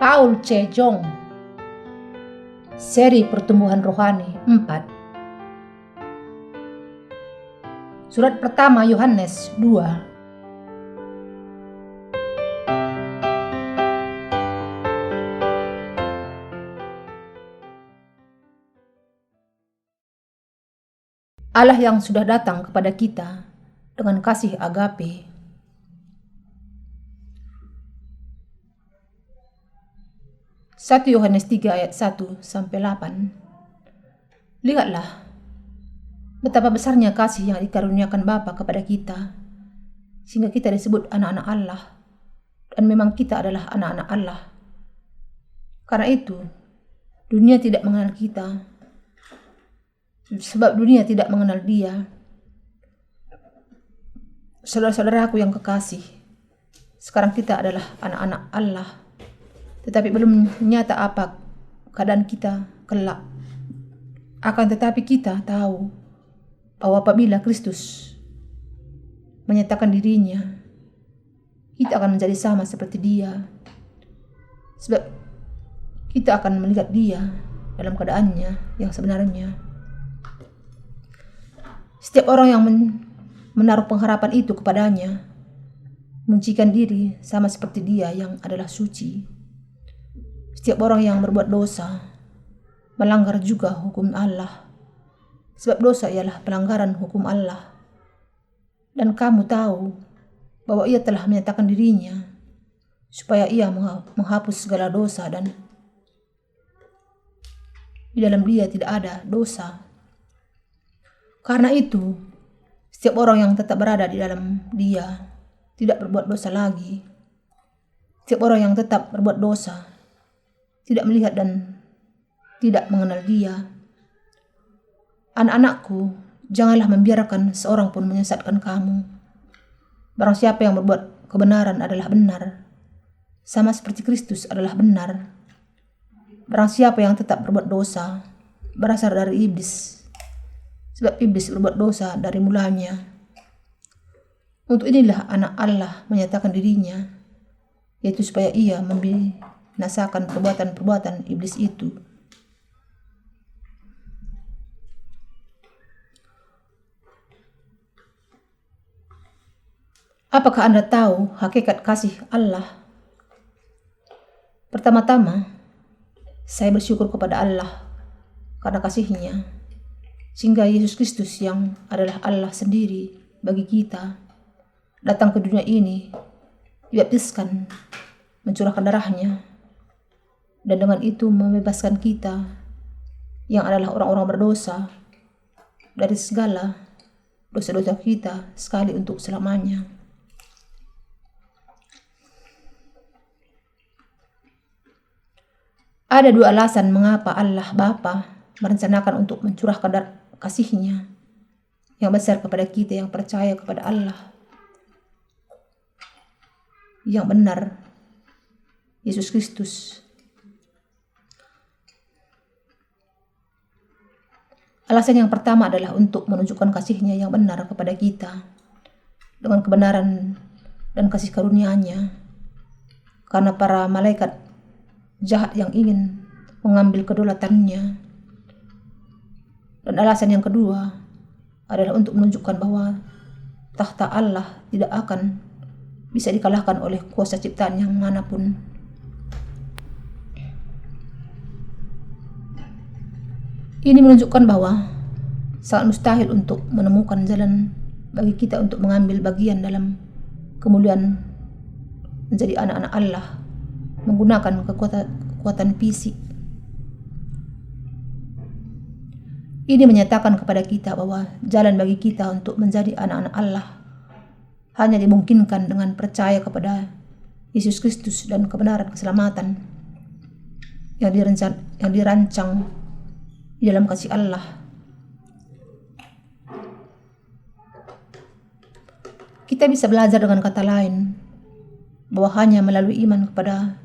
Paul C. Jong. Seri Pertumbuhan Rohani 4. Surat pertama Yohanes 2. Allah yang sudah datang kepada kita dengan kasih agape. Satu Yohanes 3 ayat 1-8. Lihatlah betapa besarnya kasih yang dikaruniakan Bapa kepada kita, sehingga kita disebut anak-anak Allah, dan memang kita adalah anak-anak Allah. Karena itu, dunia tidak mengenal kita, sebab dunia tidak mengenal Dia. Saudara-saudaraku yang kekasih, sekarang kita adalah anak-anak Allah, tetapi belum nyata apa keadaan kita kelak. Akan tetapi kita tahu bahwa apabila Kristus menyatakan dirinya, kita akan menjadi sama seperti Dia, sebab kita akan melihat Dia dalam keadaannya yang sebenarnya. Setiap orang yang menaruh pengharapan itu kepadanya menyucikan diri sama seperti Dia yang adalah suci. Setiap orang yang berbuat dosa melanggar juga hukum Allah, sebab dosa ialah pelanggaran hukum Allah. Dan kamu tahu bahwa Ia telah menyatakan dirinya supaya Ia menghapus segala dosa, dan di dalam Dia tidak ada dosa. Karena itu, setiap orang yang tetap berada di dalam Dia tidak berbuat dosa lagi. Setiap orang yang tetap berbuat dosa tidak melihat dan tidak mengenal Dia. Anak-anakku, janganlah membiarkan seorang pun menyesatkan kamu. Barang siapa yang berbuat kebenaran adalah benar, sama seperti Kristus adalah benar. Barang siapa yang tetap berbuat dosa berasal dari iblis, sebab iblis berbuat dosa dari mulanya. Untuk inilah anak Allah menyatakan dirinya, yaitu supaya Ia membinasakan perbuatan-perbuatan iblis itu. Apakah Anda tahu hakikat kasih Allah? Pertama-tama, saya bersyukur kepada Allah karena kasih-Nya, sehingga Yesus Kristus yang adalah Allah sendiri bagi kita datang ke dunia ini, dibaptiskan, mencurahkan darahnya, dan dengan itu membebaskan kita yang adalah orang-orang berdosa dari segala dosa-dosa kita sekali untuk selamanya. Ada dua alasan mengapa Allah Bapa merencanakan untuk mencurahkan kasih-Nya yang besar kepada kita yang percaya kepada Allah yang benar, Yesus Kristus. Alasan yang pertama adalah untuk menunjukkan kasih-Nya yang benar kepada kita dengan kebenaran dan kasih karunia-Nya, karena para malaikat jahat yang ingin mengambil kedaulatannya. Dan alasan yang kedua adalah untuk menunjukkan bahwa takhta Allah tidak akan bisa dikalahkan oleh kuasa ciptaan yang manapun. Ini menunjukkan bahwa sangat mustahil untuk menemukan jalan bagi kita untuk mengambil bagian dalam kemuliaan menjadi anak-anak Allah menggunakan kekuatan fisik. Ini menyatakan kepada kita bahwa jalan bagi kita untuk menjadi anak-anak Allah hanya dimungkinkan dengan percaya kepada Yesus Kristus dan kebenaran keselamatan yang dirancang di dalam kasih Allah. Kita bisa belajar dengan kata lain bahwa hanya melalui iman kepada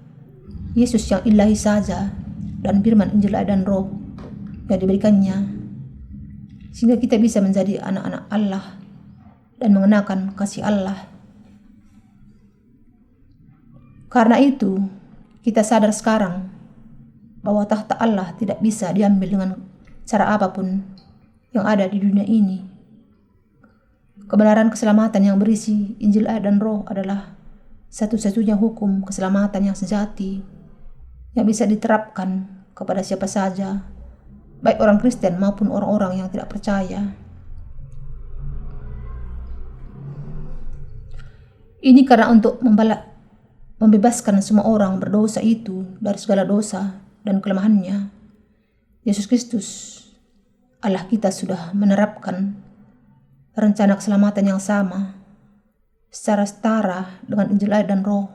Yesus yang ilahi saja dan firman Injil dan Roh yang diberikannya, sehingga kita bisa menjadi anak-anak Allah dan mengenakan kasih Allah. Karena itu, Kita sadar sekarang bahwa tahta Allah tidak bisa diambil dengan cara apapun yang ada di dunia ini. Kebenaran keselamatan yang berisi Injil, Air, dan Roh adalah satu-satunya hukum keselamatan yang sejati yang bisa diterapkan kepada siapa saja, baik orang Kristen maupun orang-orang yang tidak percaya. Ini karena untuk membebaskan semua orang berdosa itu dari segala dosa dan kelemahannya, Yesus Kristus, Allah kita, sudah menerapkan rencana keselamatan yang sama secara setara dengan Injil, Air, dan Roh.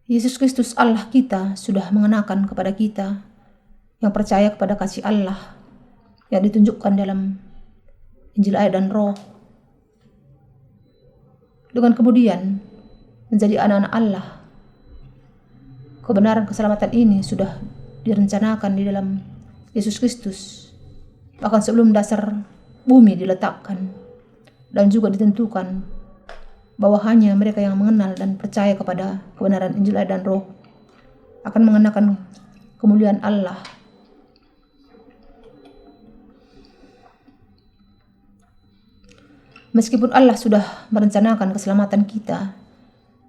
Yesus Kristus Allah kita sudah mengenakan kepada kita yang percaya kepada kasih Allah yang ditunjukkan dalam Injil, Air, dan Roh, dengan kemudian menjadi anak-anak Allah. Kebenaran keselamatan ini sudah direncanakan di dalam Yesus Kristus, bahkan sebelum dasar bumi diletakkan, dan juga ditentukan bahwa hanya mereka yang mengenal dan percaya kepada kebenaran Injil, Air, dan Roh akan mengenakan kemuliaan Allah. Meskipun Allah sudah merencanakan keselamatan kita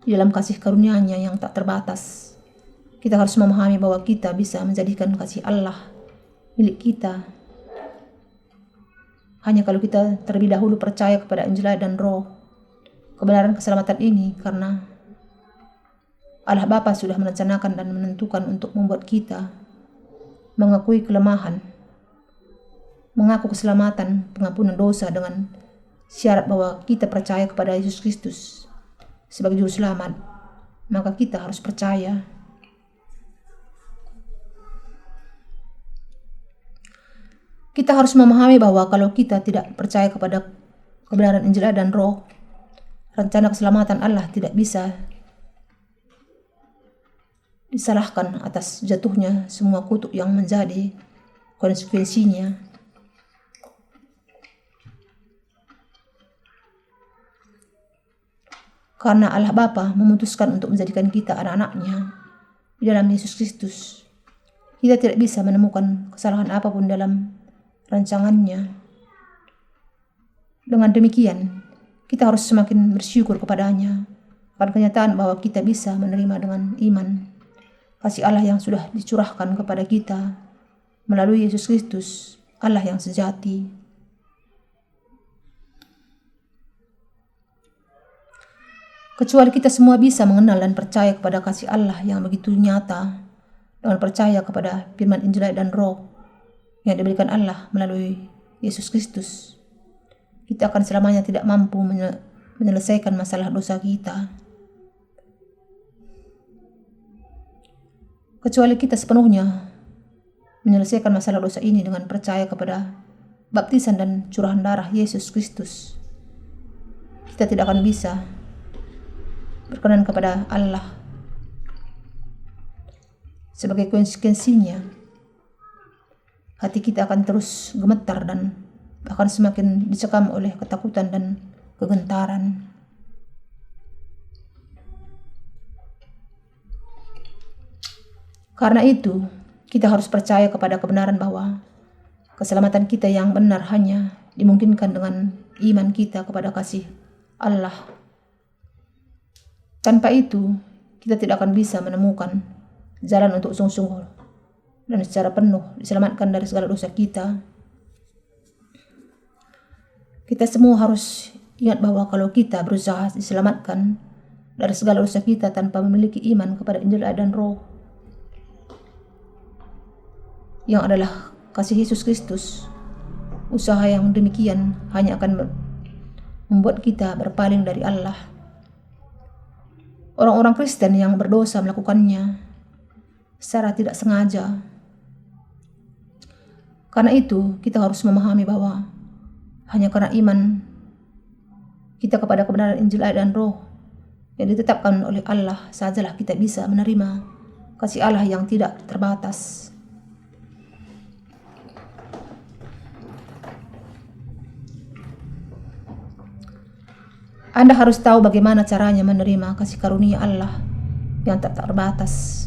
di dalam kasih karunia-Nya yang tak terbatas, kita harus memahami bahwa kita bisa menjadikan kasih Allah milik kita hanya kalau kita terlebih dahulu percaya kepada Injil, Air, dan Roh. Kebenaran keselamatan ini karena Allah Bapa sudah merencanakan dan menentukan untuk membuat kita mengakui kelemahan, mengaku keselamatan, pengampunan dosa dengan syarat bahwa kita percaya kepada Yesus Kristus sebagai juru selamat. Maka kita harus percaya. Kita harus memahami bahwa kalau kita tidak percaya kepada kebenaran Injil, Air, dan Roh, rencana keselamatan Allah tidak bisa disalahkan atas jatuhnya semua kutuk yang menjadi konsekuensinya. Karena Allah Bapa memutuskan untuk menjadikan kita anak-anak-Nya di dalam Yesus Kristus, kita tidak bisa menemukan kesalahan apapun dalam rancangan-Nya. Dengan demikian, kita harus semakin bersyukur kepada-Nya akan kenyataan bahwa kita bisa menerima dengan iman kasih Allah yang sudah dicurahkan kepada kita melalui Yesus Kristus, Allah yang sejati. Kecuali kita semua bisa mengenal dan percaya kepada kasih Allah yang begitu nyata dengan percaya kepada firman Injil, Air, dan Roh yang diberikan Allah melalui Yesus Kristus, kita akan selamanya tidak mampu menyelesaikan masalah dosa kita. Kecuali kita sepenuhnya menyelesaikan masalah dosa ini dengan percaya kepada baptisan dan curahan darah Yesus Kristus, kita tidak akan bisa berkenan kepada Allah. Sebagai konsekuensinya, hati kita akan terus gemetar dan akan semakin dicekam oleh ketakutan dan kegentaran. Karena itu, kita harus percaya kepada kebenaran bahwa keselamatan kita yang benar hanya dimungkinkan dengan iman kita kepada kasih Allah. Tanpa itu, kita tidak akan bisa menemukan jalan untuk sungguh-sungguh dan secara penuh diselamatkan dari segala dosa kita. Kita semua harus ingat bahwa kalau kita berusaha diselamatkan dari segala dosa kita tanpa memiliki iman kepada Injil, Air, dan Roh yang adalah kasih Yesus Kristus, usaha yang demikian hanya akan membuat kita berpaling dari Allah. Orang-orang Kristen yang berdosa melakukannya secara tidak sengaja. Karena itu, kita harus memahami bahwa hanya karena iman kita kepada kebenaran Injil, Air, dan Roh yang ditetapkan oleh Allah sajalah kita bisa menerima kasih Allah yang tidak terbatas. Anda harus tahu bagaimana caranya menerima kasih karunia Allah yang tak terbatas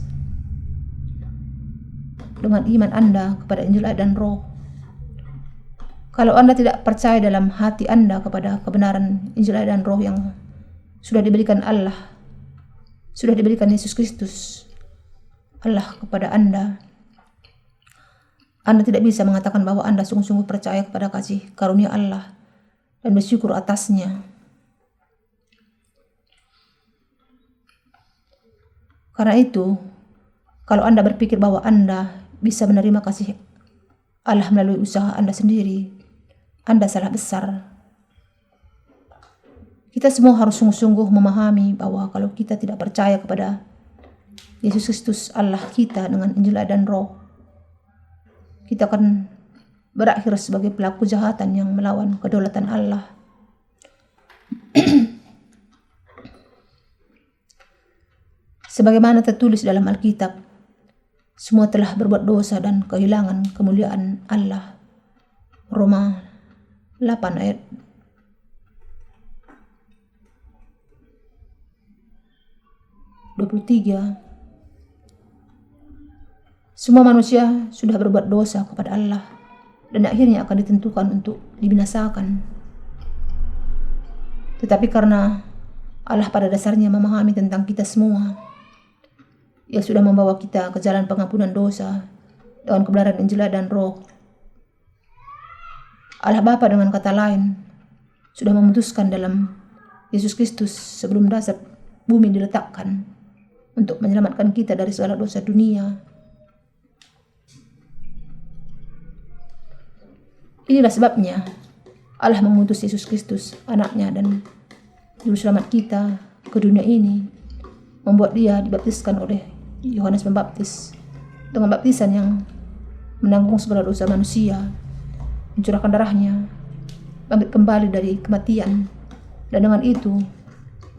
dengan iman Anda kepada Injil dan Roh. Kalau Anda tidak percaya dalam hati Anda kepada kebenaran Injil dan Roh yang sudah diberikan Allah, sudah diberikan Yesus Kristus Allah kepada Anda tidak bisa mengatakan bahwa Anda sungguh-sungguh percaya kepada kasih karunia Allah dan bersyukur atasnya. Karena itu, kalau Anda berpikir bahwa Anda bisa menerima kasih Allah melalui usaha Anda sendiri, Anda salah besar. Kita semua harus sungguh-sungguh memahami bahwa kalau kita tidak percaya kepada Yesus Kristus Allah kita dengan Injil dan Roh, kita akan berakhir sebagai pelaku kejahatan yang melawan kedaulatan Allah. Sebagaimana tertulis dalam Alkitab, semua telah berbuat dosa dan kehilangan kemuliaan Allah. Roma 8 ayat 23. Semua manusia sudah berbuat dosa kepada Allah dan akhirnya akan ditentukan untuk dibinasakan. Tetapi karena Allah pada dasarnya memahami tentang kita semua, Ia sudah membawa kita ke jalan pengampunan dosa dengan kebenaran Injil dan Roh. Allah Bapa dengan kata lain sudah memutuskan dalam Yesus Kristus sebelum dasar bumi diletakkan untuk menyelamatkan kita dari segala dosa dunia. Inilah sebabnya Allah mengutus Yesus Kristus, anaknya dan juru selamat kita ke dunia ini, membuat dia dibaptiskan oleh Yohanes Pembaptis dengan baptisan yang menanggung segala dosa manusia, mencurahkan darahnya, bangkit kembali dari kematian, dan dengan itu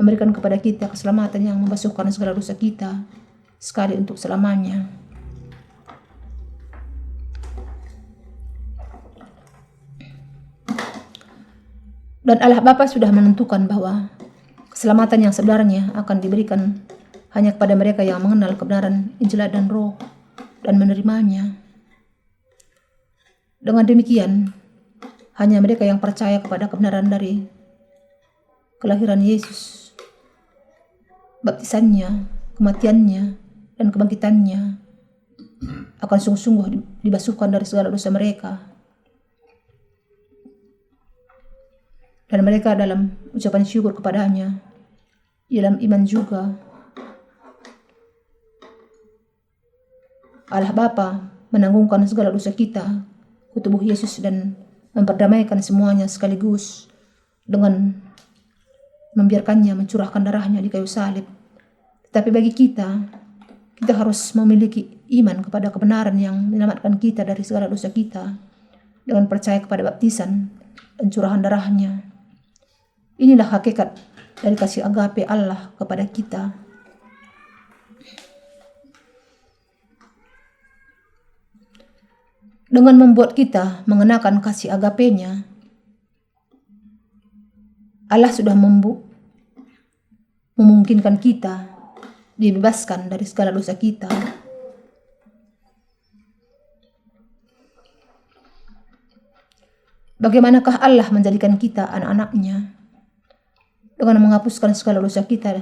memberikan kepada kita keselamatan yang membasuhkan segala dosa kita sekali untuk selamanya. Dan Allah Bapa sudah menentukan bahwa keselamatan yang sebenarnya akan diberikan hanya kepada mereka yang mengenal kebenaran Injil dan Roh dan menerimanya. Dengan demikian, hanya mereka yang percaya kepada kebenaran dari kelahiran Yesus, baptisannya, kematiannya, dan kebangkitannya akan sungguh-sungguh dibasuhkan dari segala dosa mereka. Dan mereka dalam ucapan syukur kepadanya, dalam iman juga. Allah Bapa menanggungkan segala dosa kita ke tubuh Yesus dan memperdamaikan semuanya sekaligus dengan membiarkannya mencurahkan darahnya di kayu salib. Tetapi bagi kita harus memiliki iman kepada kebenaran yang menyelamatkan kita dari segala dosa kita dengan percaya kepada baptisan dan curahan darahnya. Inilah hakikat dari kasih agape Allah kepada kita. Dengan membuat kita mengenakan kasih agapenya, Allah sudah memungkinkan kita dibebaskan dari segala dosa kita. Bagaimanakah Allah menjadikan kita anak-anak-Nya dengan menghapuskan segala dosa kita?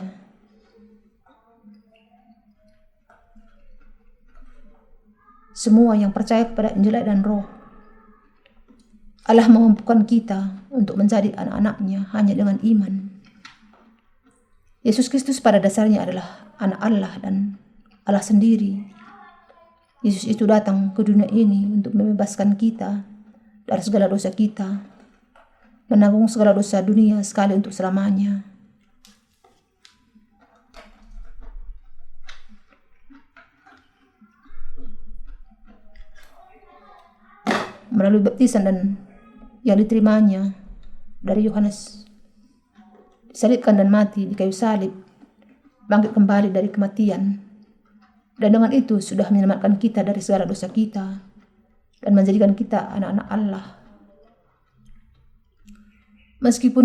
Semua yang percaya kepada Injil dan Roh, Allah memampukan kita untuk menjadi anak-anak-Nya hanya dengan iman. Yesus Kristus pada dasarnya adalah anak Allah dan Allah sendiri. Yesus itu datang ke dunia ini untuk membebaskan kita dari segala dosa kita, menanggung segala dosa dunia sekali untuk selamanya. Melalui baptisan dan yang diterimanya dari Yohanes, disalibkan dan mati di kayu salib, bangkit kembali dari kematian, dan dengan itu sudah menyelamatkan kita dari segala dosa kita dan menjadikan kita anak-anak Allah. Meskipun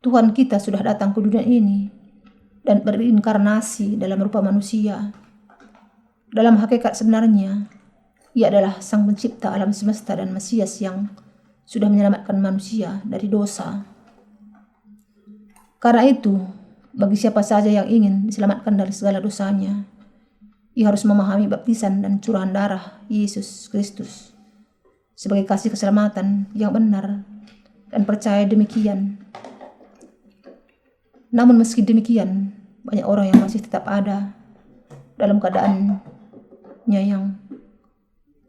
Tuhan kita sudah datang ke dunia ini dan berinkarnasi dalam rupa manusia. Dalam hakikat sebenarnya, Ia adalah Sang Pencipta alam semesta dan Mesias yang sudah menyelamatkan manusia dari dosa. Karena itu, bagi siapa saja yang ingin diselamatkan dari segala dosanya, ia harus memahami baptisan dan curahan darah Yesus Kristus sebagai kasih keselamatan yang benar dan percaya demikian. Namun meski demikian, banyak orang yang masih tetap ada dalam keadaannya yang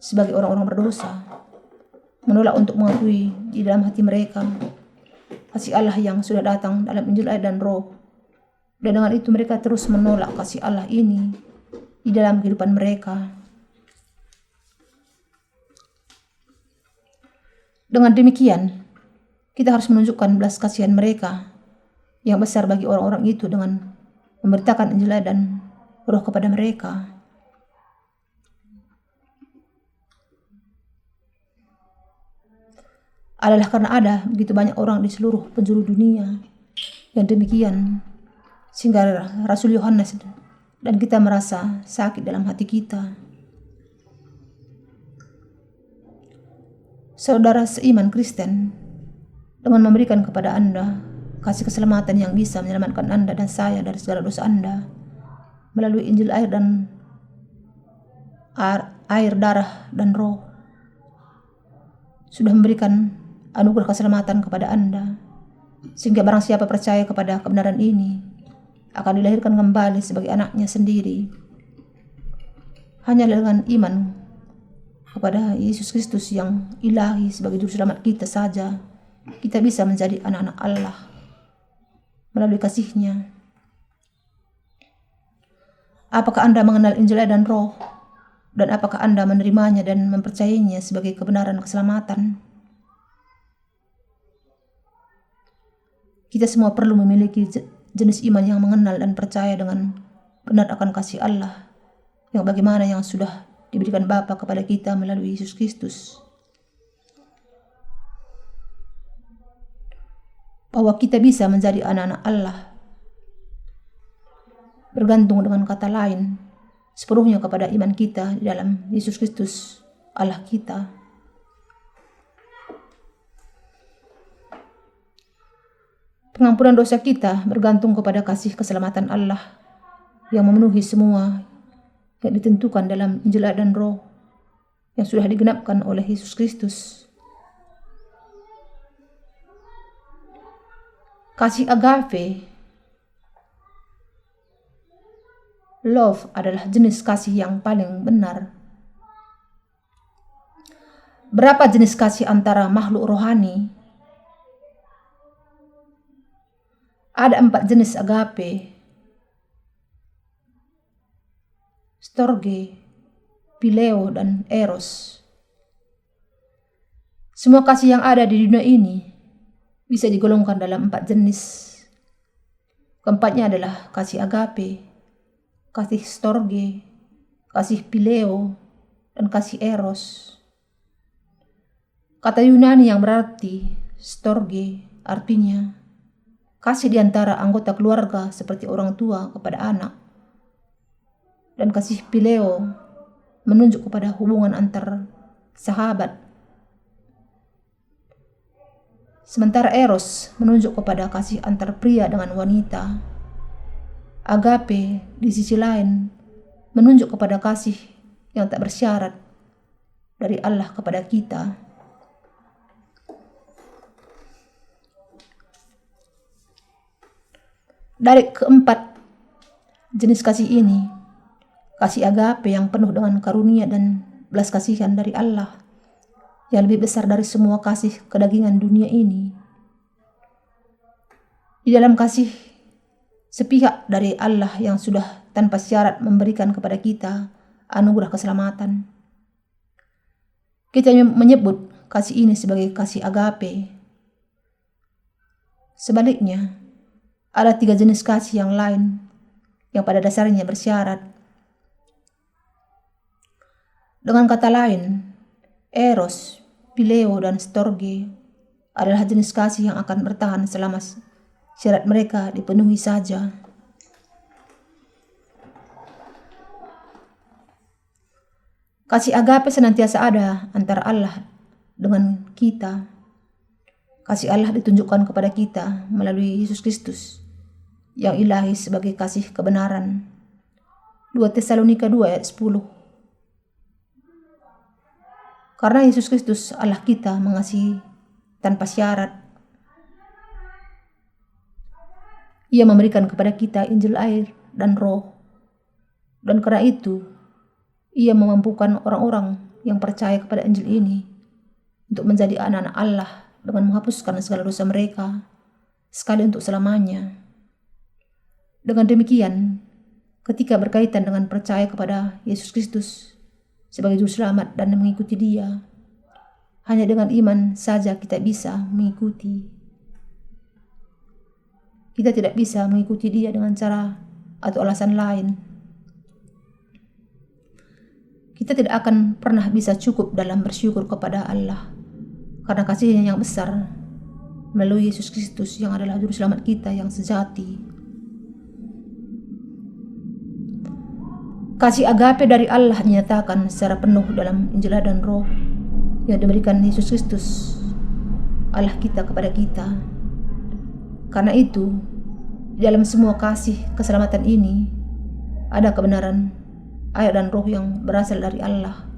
sebagai orang-orang berdosa, menolak untuk mengakui di dalam hati mereka kasih Allah yang sudah datang dalam Injil, air, dan Roh. Dan dengan itu mereka terus menolak kasih Allah ini di dalam kehidupan mereka. Dengan demikian, kita harus menunjukkan belas kasihan mereka yang besar bagi orang-orang itu dengan memberitakan Injil dan Roh kepada mereka. Adalah karena ada begitu banyak orang di seluruh penjuru dunia yang demikian, sehingga Rasul Yohanes dan kita merasa sakit dalam hati kita. Saudara seiman Kristen, dengan memberikan kepada Anda kasih keselamatan yang bisa menyelamatkan Anda dan saya dari segala dosa Anda melalui Injil, air, darah, dan Roh, sudah memberikan anugerah keselamatan kepada Anda, sehingga barang siapa percaya kepada kebenaran ini akan dilahirkan kembali sebagai anaknya sendiri. Hanya dengan iman kepada Yesus Kristus yang ilahi sebagai juru selamat kita saja, kita bisa menjadi anak-anak Allah melalui kasih-Nya. Apakah Anda mengenal Injil dan Roh? Dan apakah Anda menerimanya dan mempercayainya sebagai kebenaran keselamatan? Kita semua perlu memiliki jenis iman yang mengenal dan percaya dengan benar akan kasih Allah yang bagaimana yang sudah diberikan Bapa kepada kita melalui Yesus Kristus. Bahwa kita bisa menjadi anak-anak Allah bergantung dengan kata lain sepenuhnya kepada iman kita di dalam Yesus Kristus Allah kita. Pengampunan dosa kita bergantung kepada kasih keselamatan Allah yang memenuhi semua yang ditentukan dalam Injil dan Roh yang sudah digenapkan oleh Yesus Kristus. Kasih agape, love, adalah jenis kasih yang paling benar. Berapa jenis kasih antara makhluk rohani? Ada 4 jenis agape: storge, phileo, dan eros. Semua kasih yang ada di dunia ini bisa digolongkan dalam 4 jenis. Keempatnya adalah kasih agape, kasih storge, kasih phileo, dan kasih eros. Kata Yunani yang berarti storge artinya kasih di antara anggota keluarga seperti orang tua kepada anak. Dan kasih phileo menunjuk kepada hubungan antar sahabat. Sementara eros menunjuk kepada kasih antar pria dengan wanita. Agape di sisi lain menunjuk kepada kasih yang tak bersyarat dari Allah kepada kita. Dari keempat jenis kasih ini, kasih agape yang penuh dengan karunia dan belas kasihan dari Allah yang lebih besar dari semua kasih kedagingan dunia ini. Di dalam kasih sepihak dari Allah yang sudah tanpa syarat memberikan kepada kita anugerah keselamatan, kita menyebut kasih ini sebagai kasih agape. Sebaliknya, ada 3 jenis kasih yang lain yang pada dasarnya bersyarat. Dengan kata lain, eros, phileo, dan storge adalah jenis kasih yang akan bertahan selama syarat mereka dipenuhi saja. Kasih agape senantiasa ada antara Allah dengan kita. Kasih Allah ditunjukkan kepada kita melalui Yesus Kristus yang ilahi sebagai kasih kebenaran. 2 Tesalonika 2 ayat 10. Karena Yesus Kristus Allah kita mengasihi tanpa syarat. Ia memberikan kepada kita Injil air dan Roh. Dan karena itu, Ia memampukan orang-orang yang percaya kepada Injil ini untuk menjadi anak-anak Allah dengan menghapuskan segala dosa mereka sekali untuk selamanya. Dengan demikian, ketika berkaitan dengan percaya kepada Yesus Kristus sebagai juru selamat dan mengikuti Dia, hanya dengan iman saja kita bisa mengikuti. Kita tidak bisa mengikuti Dia dengan cara atau alasan lain. Kita tidak akan pernah bisa cukup dalam bersyukur kepada Allah karena kasih-Nya yang besar melalui Yesus Kristus yang adalah juru selamat kita yang sejati. Kasih agape dari Allah dinyatakan secara penuh dalam Injil dan Roh yang diberikan Yesus Kristus Allah kita kepada kita. Karena itu, di dalam semua kasih keselamatan ini ada kebenaran air dan Roh yang berasal dari Allah.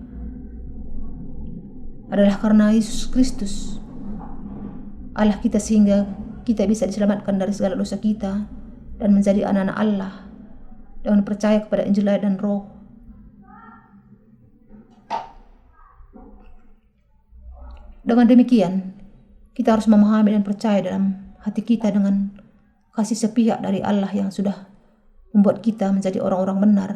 Adalah karena Yesus Kristus Allah kita sehingga kita bisa diselamatkan dari segala dosa kita dan menjadi anak-anak Allah dengan percaya kepada Injil dan Roh. Dengan demikian, kita harus memahami dan percaya dalam hati kita dengan kasih sepihak dari Allah yang sudah membuat kita menjadi orang-orang benar.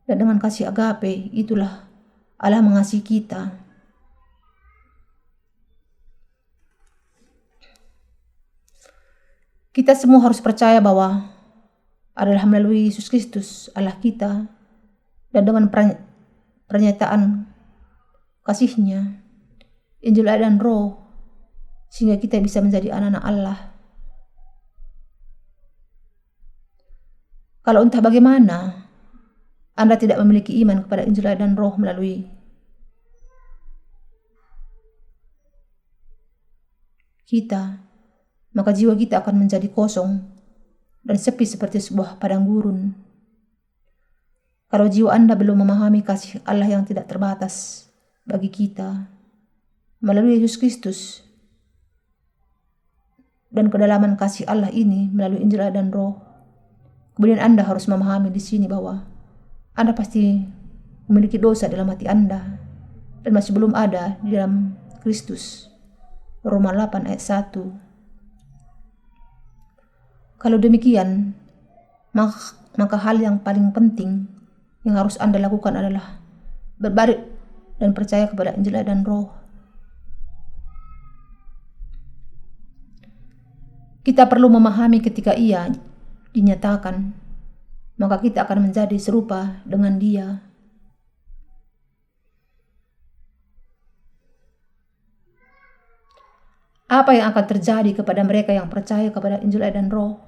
Dan dengan kasih agape, itulah Allah mengasihi kita. Kita semua harus percaya bahwa adalah melalui Yesus Kristus Allah kita dan dengan pernyataan kasih-Nya, Injil dan Roh, sehingga kita bisa menjadi anak-anak Allah. Kalau entah bagaimana Anda tidak memiliki iman kepada Injil dan Roh melalui kita, maka jiwa kita akan menjadi kosong dan sepi seperti sebuah padang gurun. Kalau jiwa Anda belum memahami kasih Allah yang tidak terbatas bagi kita melalui Yesus Kristus dan kedalaman kasih Allah ini melalui Injil dan Roh, kemudian Anda harus memahami di sini bahwa Anda pasti memiliki dosa dalam hati Anda dan masih belum ada di dalam Kristus. Roma 8 ayat 1. Kalau demikian, maka hal yang paling penting yang harus Anda lakukan adalah berbalik dan percaya kepada Injil dan Roh. Kita perlu memahami ketika Ia dinyatakan, maka kita akan menjadi serupa dengan Dia. Apa yang akan terjadi kepada mereka yang percaya kepada Injil dan Roh?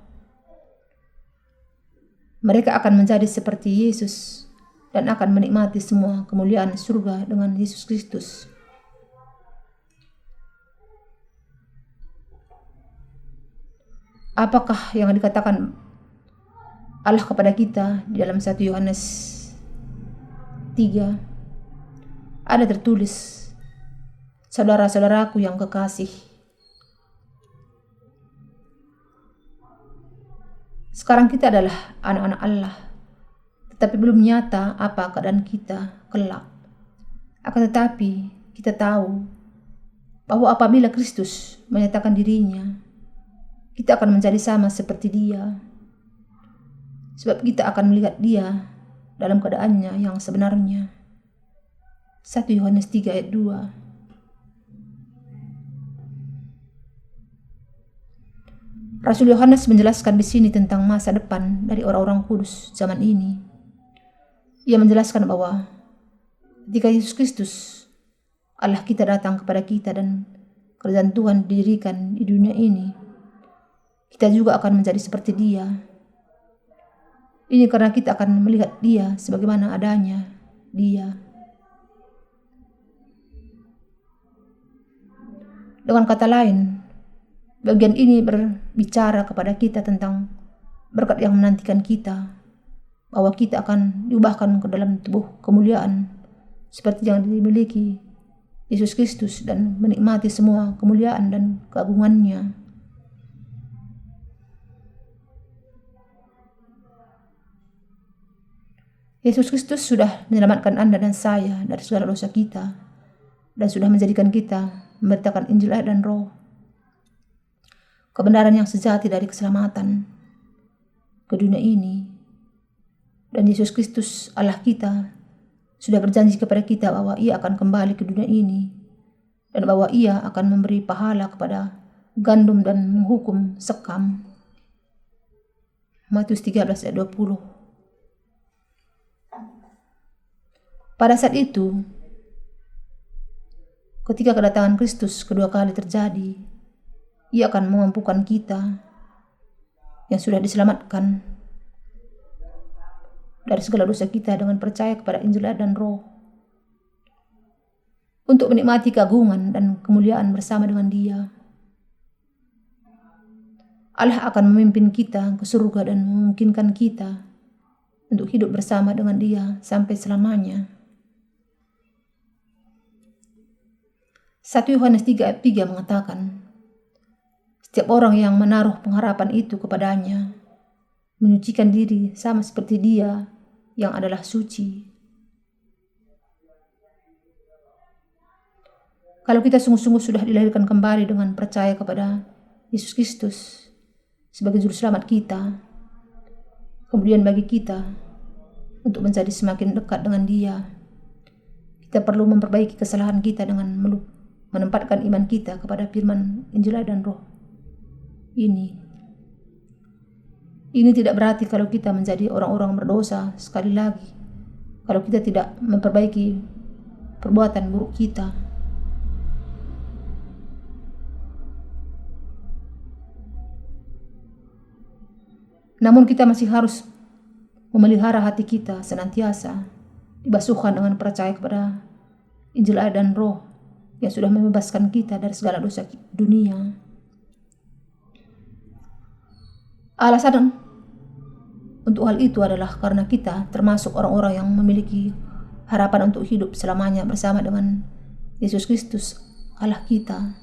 Mereka akan menjadi seperti Yesus dan akan menikmati semua kemuliaan surga dengan Yesus Kristus. Apakah yang dikatakan Allah kepada kita di dalam 1 Yohanes 3? Ada tertulis, saudara-saudaraku yang kekasih, sekarang kita adalah anak-anak Allah, tetapi belum nyata apa keadaan kita kelak. Akan tetapi kita tahu bahwa apabila Kristus menyatakan dirinya, kita akan menjadi sama seperti Dia, sebab kita akan melihat Dia dalam keadaannya yang sebenarnya. 1 Yohanes 3 ayat 2. Rasul Yohanes menjelaskan di sini tentang masa depan dari orang-orang kudus zaman ini. Ia menjelaskan bahwa ketika Yesus Kristus Allah kita datang kepada kita dan kerajaan Tuhan didirikan di dunia ini, kita juga akan menjadi seperti Dia. Ini karena kita akan melihat Dia sebagaimana adanya Dia. Dengan kata lain, bagian ini berbicara kepada kita tentang berkat yang menantikan kita, bahwa kita akan diubahkan ke dalam tubuh kemuliaan seperti yang dimiliki Yesus Kristus dan menikmati semua kemuliaan dan keagungannya. Yesus Kristus sudah menyelamatkan Anda dan saya dari segala dosa kita dan sudah menjadikan kita memberitakan Injil, air, dan Roh, kebenaran yang sejati dari keselamatan ke dunia ini. Dan Yesus Kristus Allah kita sudah berjanji kepada kita bahwa Ia akan kembali ke dunia ini dan bahwa Ia akan memberi pahala kepada gandum dan menghukum sekam. Matius 13 ayat 20. Pada saat itu, ketika kedatangan Kristus kedua kali terjadi, Ia akan memampukan kita yang sudah diselamatkan dari segala dosa kita dengan percaya kepada Injil, air, dan Roh, untuk menikmati keagungan dan kemuliaan bersama dengan Dia. Allah akan memimpin kita ke surga dan memungkinkan kita untuk hidup bersama dengan Dia sampai selamanya. 1 Yohanes 3 ayat 3 mengatakan, setiap orang yang menaruh pengharapan itu kepadanya menyucikan diri sama seperti Dia yang adalah suci. Kalau kita sungguh-sungguh sudah dilahirkan kembali dengan percaya kepada Yesus Kristus sebagai juru selamat kita, kemudian bagi kita untuk menjadi semakin dekat dengan Dia, kita perlu memperbaiki kesalahan kita dengan menempatkan iman kita kepada firman Injil, air, dan Roh ini. Ini tidak berarti kalau kita menjadi orang-orang berdosa sekali lagi, kalau kita tidak memperbaiki perbuatan buruk kita. Namun kita masih harus memelihara hati kita senantiasa dibasuhkan dengan percaya kepada Injil, air, dan Roh yang sudah membebaskan kita dari segala dosa dunia. Alasan untuk hal itu adalah karena kita termasuk orang-orang yang memiliki harapan untuk hidup selamanya bersama dengan Yesus Kristus Allah kita.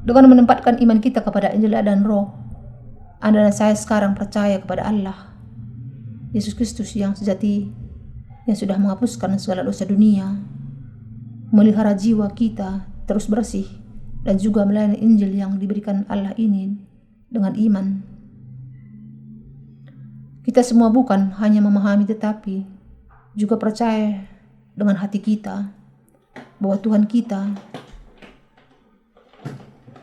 Dengan menempatkan iman kita kepada Injil, air, dan Roh, Anda dan saya sekarang percaya kepada Allah, Yesus Kristus yang sejati, yang sudah menghapuskan segala dosa dunia, melihara jiwa kita terus bersih, dan juga melayani Injil yang diberikan Allah ini dengan iman. Kita semua bukan hanya memahami tetapi juga percaya dengan hati kita bahwa Tuhan kita,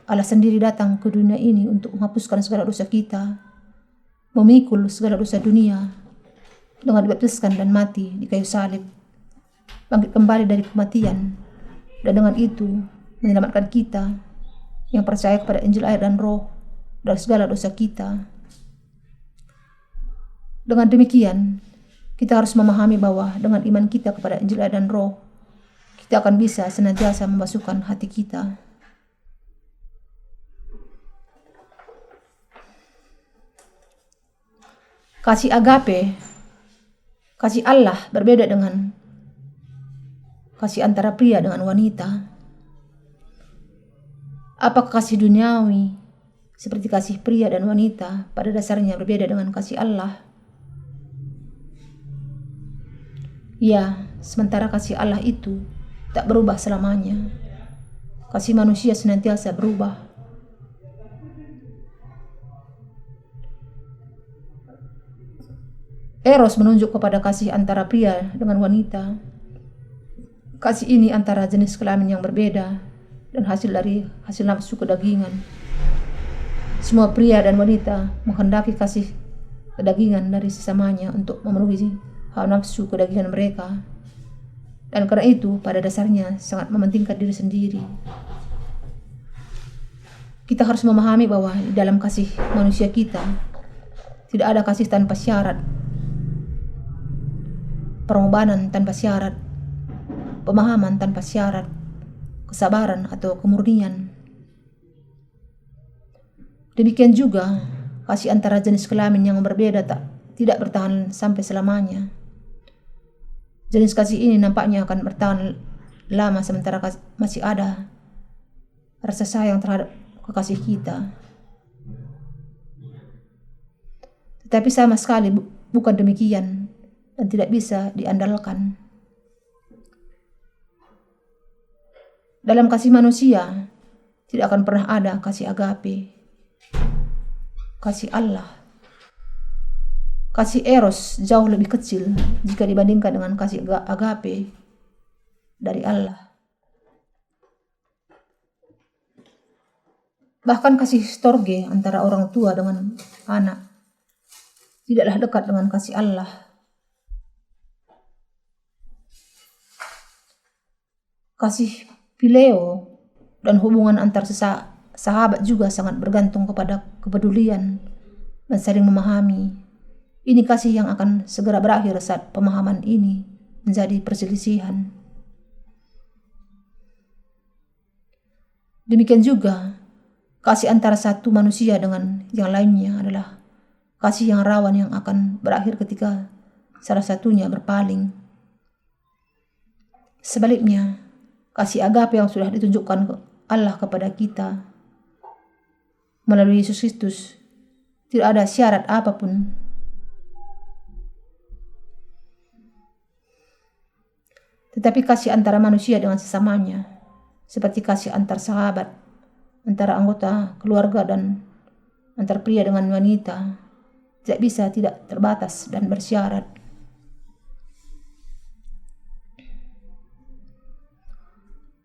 Allah sendiri, datang ke dunia ini untuk menghapuskan segala dosa kita, memikul segala dosa dunia dengan dibaptiskan dan mati di kayu salib, bangkit kembali dari kematian, dan dengan itu menyelamatkan kita yang percaya kepada Injil, air, dan Roh dari segala dosa kita. Dengan demikian, kita harus memahami bahwa dengan iman kita kepada Injil, air, dan Roh, kita akan bisa senantiasa membasuhkan hati kita. Kasih agape, kasih Allah, berbeda dengan kasih antara pria dengan wanita. Apakah kasih duniawi seperti kasih pria dan wanita pada dasarnya berbeda dengan kasih Allah? Ya, sementara kasih Allah itu tak berubah selamanya, kasih manusia senantiasa berubah. Eros menunjuk kepada kasih antara pria dengan wanita. Kasih ini antara jenis kelamin yang berbeda dan hasil dari hasil nafsu kedagingan. Semua pria dan wanita menghendaki kasih kedagingan dari sesamanya untuk memenuhi hawa nafsu kedagingan mereka. Dan karena itu pada dasarnya sangat mementingkan diri sendiri. Kita harus memahami bahwa di dalam kasih manusia kita tidak ada kasih tanpa syarat, pengorbanan tanpa syarat, pemahaman tanpa syarat, kesabaran atau kemurnian. Demikian juga kasih antara jenis kelamin yang berbeda tidak bertahan sampai selamanya. Jenis kasih ini nampaknya akan bertahan lama sementara masih ada rasa sayang terhadap kekasih kita. Tetapi sama sekali bukan demikian dan tidak bisa diandalkan. Dalam kasih manusia tidak akan pernah ada kasih agape, kasih Allah. Kasih eros jauh lebih kecil jika dibandingkan dengan kasih agape dari Allah. Bahkan kasih storge antara orang tua dengan anak tidaklah dekat dengan kasih Allah. Kasih phileo dan hubungan antar sahabat juga sangat bergantung kepada kepedulian dan saling memahami. Ini kasih yang akan segera berakhir saat pemahaman ini menjadi perselisihan. Demikian juga, kasih antara satu manusia dengan yang lainnya adalah kasih yang rawan yang akan berakhir ketika salah satunya berpaling. Sebaliknya, kasih agape yang sudah ditunjukkan Allah kepada kita melalui Yesus Kristus tidak ada syarat apapun. Tetapi kasih antara manusia dengan sesamanya, seperti kasih antar sahabat, antara anggota keluarga dan antar pria dengan wanita, tidak terbatas dan bersyarat.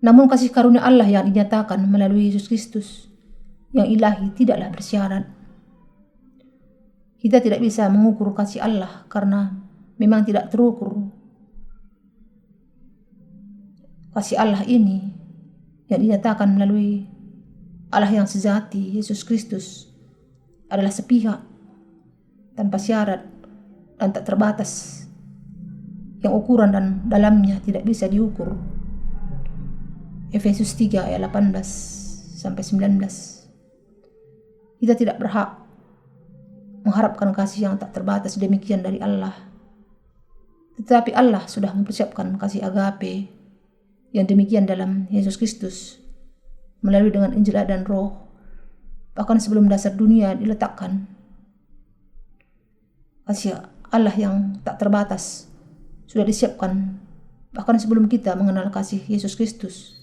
Namun kasih karunia Allah yang dinyatakan melalui Yesus Kristus yang ilahi tidaklah bersyarat. Kita tidak bisa mengukur kasih Allah karena memang tidak terukur. Kasih Allah ini yang dinyatakan melalui Allah yang sejati, Yesus Kristus, adalah sepihak, tanpa syarat dan tak terbatas, yang ukuran dan dalamnya tidak bisa diukur. Efesus 3 ayat 18-19. Kita tidak berhak mengharapkan kasih yang tak terbatas demikian dari Allah. Tetapi Allah sudah mempersiapkan kasih agape yang demikian dalam Yesus Kristus melalui dengan Injil dan Roh, bahkan sebelum dasar dunia diletakkan. Kasih Allah yang tak terbatas sudah disiapkan bahkan sebelum kita mengenal kasih Yesus Kristus.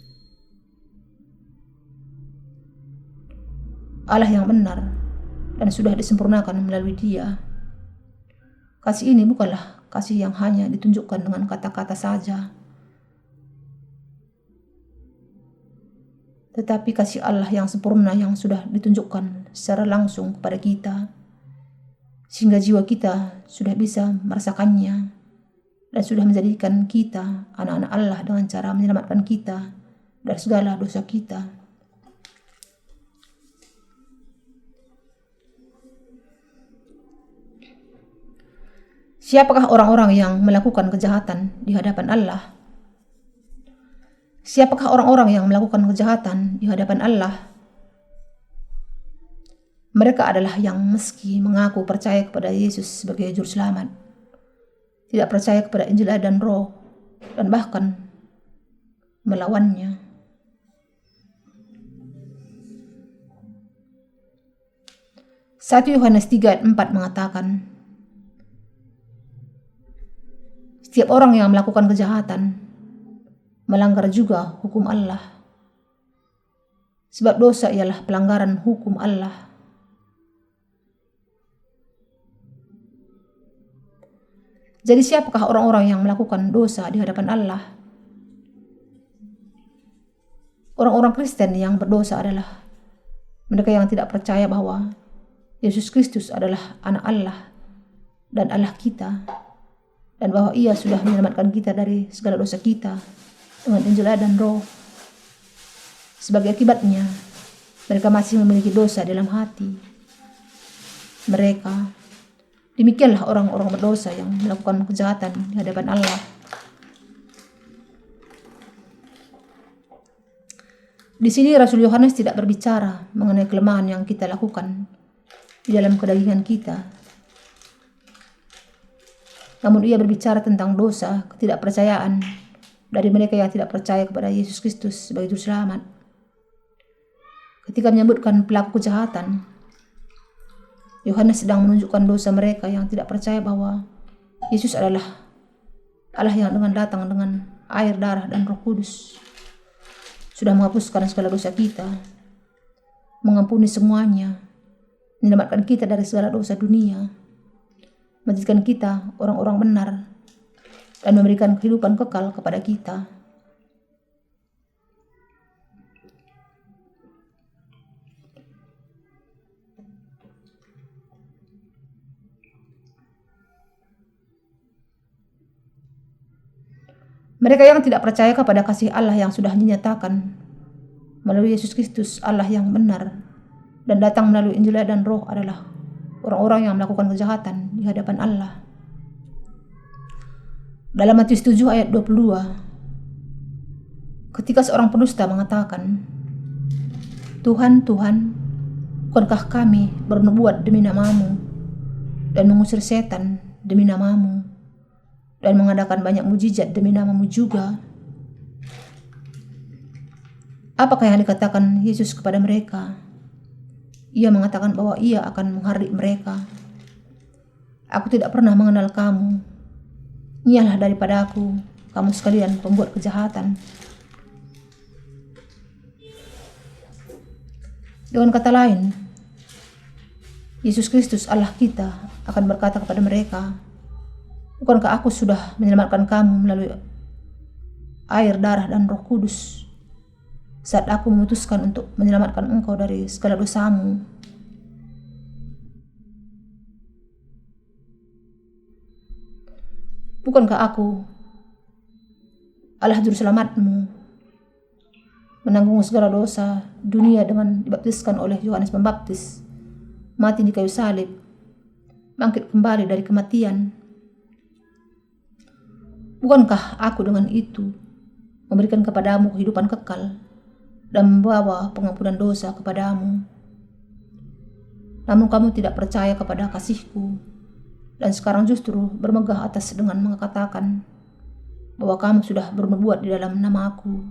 Allah yang benar dan sudah disempurnakan melalui Dia. Kasih ini bukanlah kasih yang hanya ditunjukkan dengan kata-kata saja, tetapi kasih Allah yang sempurna yang sudah ditunjukkan secara langsung kepada kita, sehingga jiwa kita sudah bisa merasakannya dan sudah menjadikan kita anak-anak Allah dengan cara menyelamatkan kita dari segala dosa kita. Siapakah orang-orang yang melakukan kejahatan di hadapan Allah? Siapakah orang-orang yang melakukan kejahatan di hadapan Allah? Mereka adalah yang meski mengaku percaya kepada Yesus sebagai juru selamat, tidak percaya kepada Injil dan Roh, dan bahkan melawannya. Satu Yohanes 3 ayat 4 mengatakan, setiap orang yang melakukan kejahatan melanggar juga hukum Allah, sebab dosa ialah pelanggaran hukum Allah. Jadi siapakah orang-orang yang melakukan dosa di hadapan Allah? Orang-orang Kristen yang berdosa adalah mereka yang tidak percaya bahwa Yesus Kristus adalah anak Allah dan Allah kita, dan bahwa Ia sudah menyelamatkan kita dari segala dosa kita dengan Injil dan Roh. Sebagai akibatnya, Mereka masih memiliki dosa dalam hati mereka. Demikianlah orang-orang berdosa yang melakukan kejahatan di hadapan Allah. Di sini Rasul Yohanes tidak berbicara mengenai kelemahan yang kita lakukan di dalam kedagingan kita. Namun ia berbicara tentang dosa ketidakpercayaan dari mereka yang tidak percaya kepada Yesus Kristus sebagai Juru Selamat. Ketika menyebutkan pelaku kejahatan, Yohanes sedang menunjukkan dosa mereka yang tidak percaya bahwa Yesus adalah Allah yang dengan datang dengan air, darah, dan Roh Kudus sudah menghapuskan segala dosa kita, mengampuni semuanya, menyelamatkan kita dari segala dosa dunia, menjadikan kita orang-orang benar, dan memberikan kehidupan kekal kepada kita. Mereka yang tidak percaya kepada kasih Allah yang sudah dinyatakan melalui Yesus Kristus, Allah yang benar, dan datang melalui Injil dan Roh adalah orang-orang yang melakukan kejahatan di hadapan Allah. Dalam Matius 7 ayat 22, ketika seorang pendusta mengatakan, Tuhan, Tuhan, bukankah kami bernubuat demi namamu dan mengusir setan demi namamu dan mengadakan banyak mujizat demi namamu juga? Apakah yang dikatakan Yesus kepada mereka? Ia mengatakan bahwa ia akan menghardik mereka. Aku tidak pernah mengenal kamu. Nyialah daripada aku, kamu sekalian pembuat kejahatan. Dengan kata lain, Yesus Kristus Allah kita akan berkata kepada mereka, bukankah aku sudah menyelamatkan kamu melalui air, darah, dan Roh Kudus saat aku memutuskan untuk menyelamatkan engkau dari segala dosamu? Bukankah aku, Allah Juru Selamatmu, menanggung segala dosa dunia dengan dibaptiskan oleh Yohanes Pembaptis, mati di kayu salib, bangkit kembali dari kematian? Bukankah aku dengan itu memberikan kepadamu kehidupan kekal dan membawa pengampunan dosa kepadamu? Namun kamu tidak percaya kepada kasihku, dan sekarang justru bermegah atas dengan mengatakan bahwa kamu sudah bernubuat di dalam nama aku.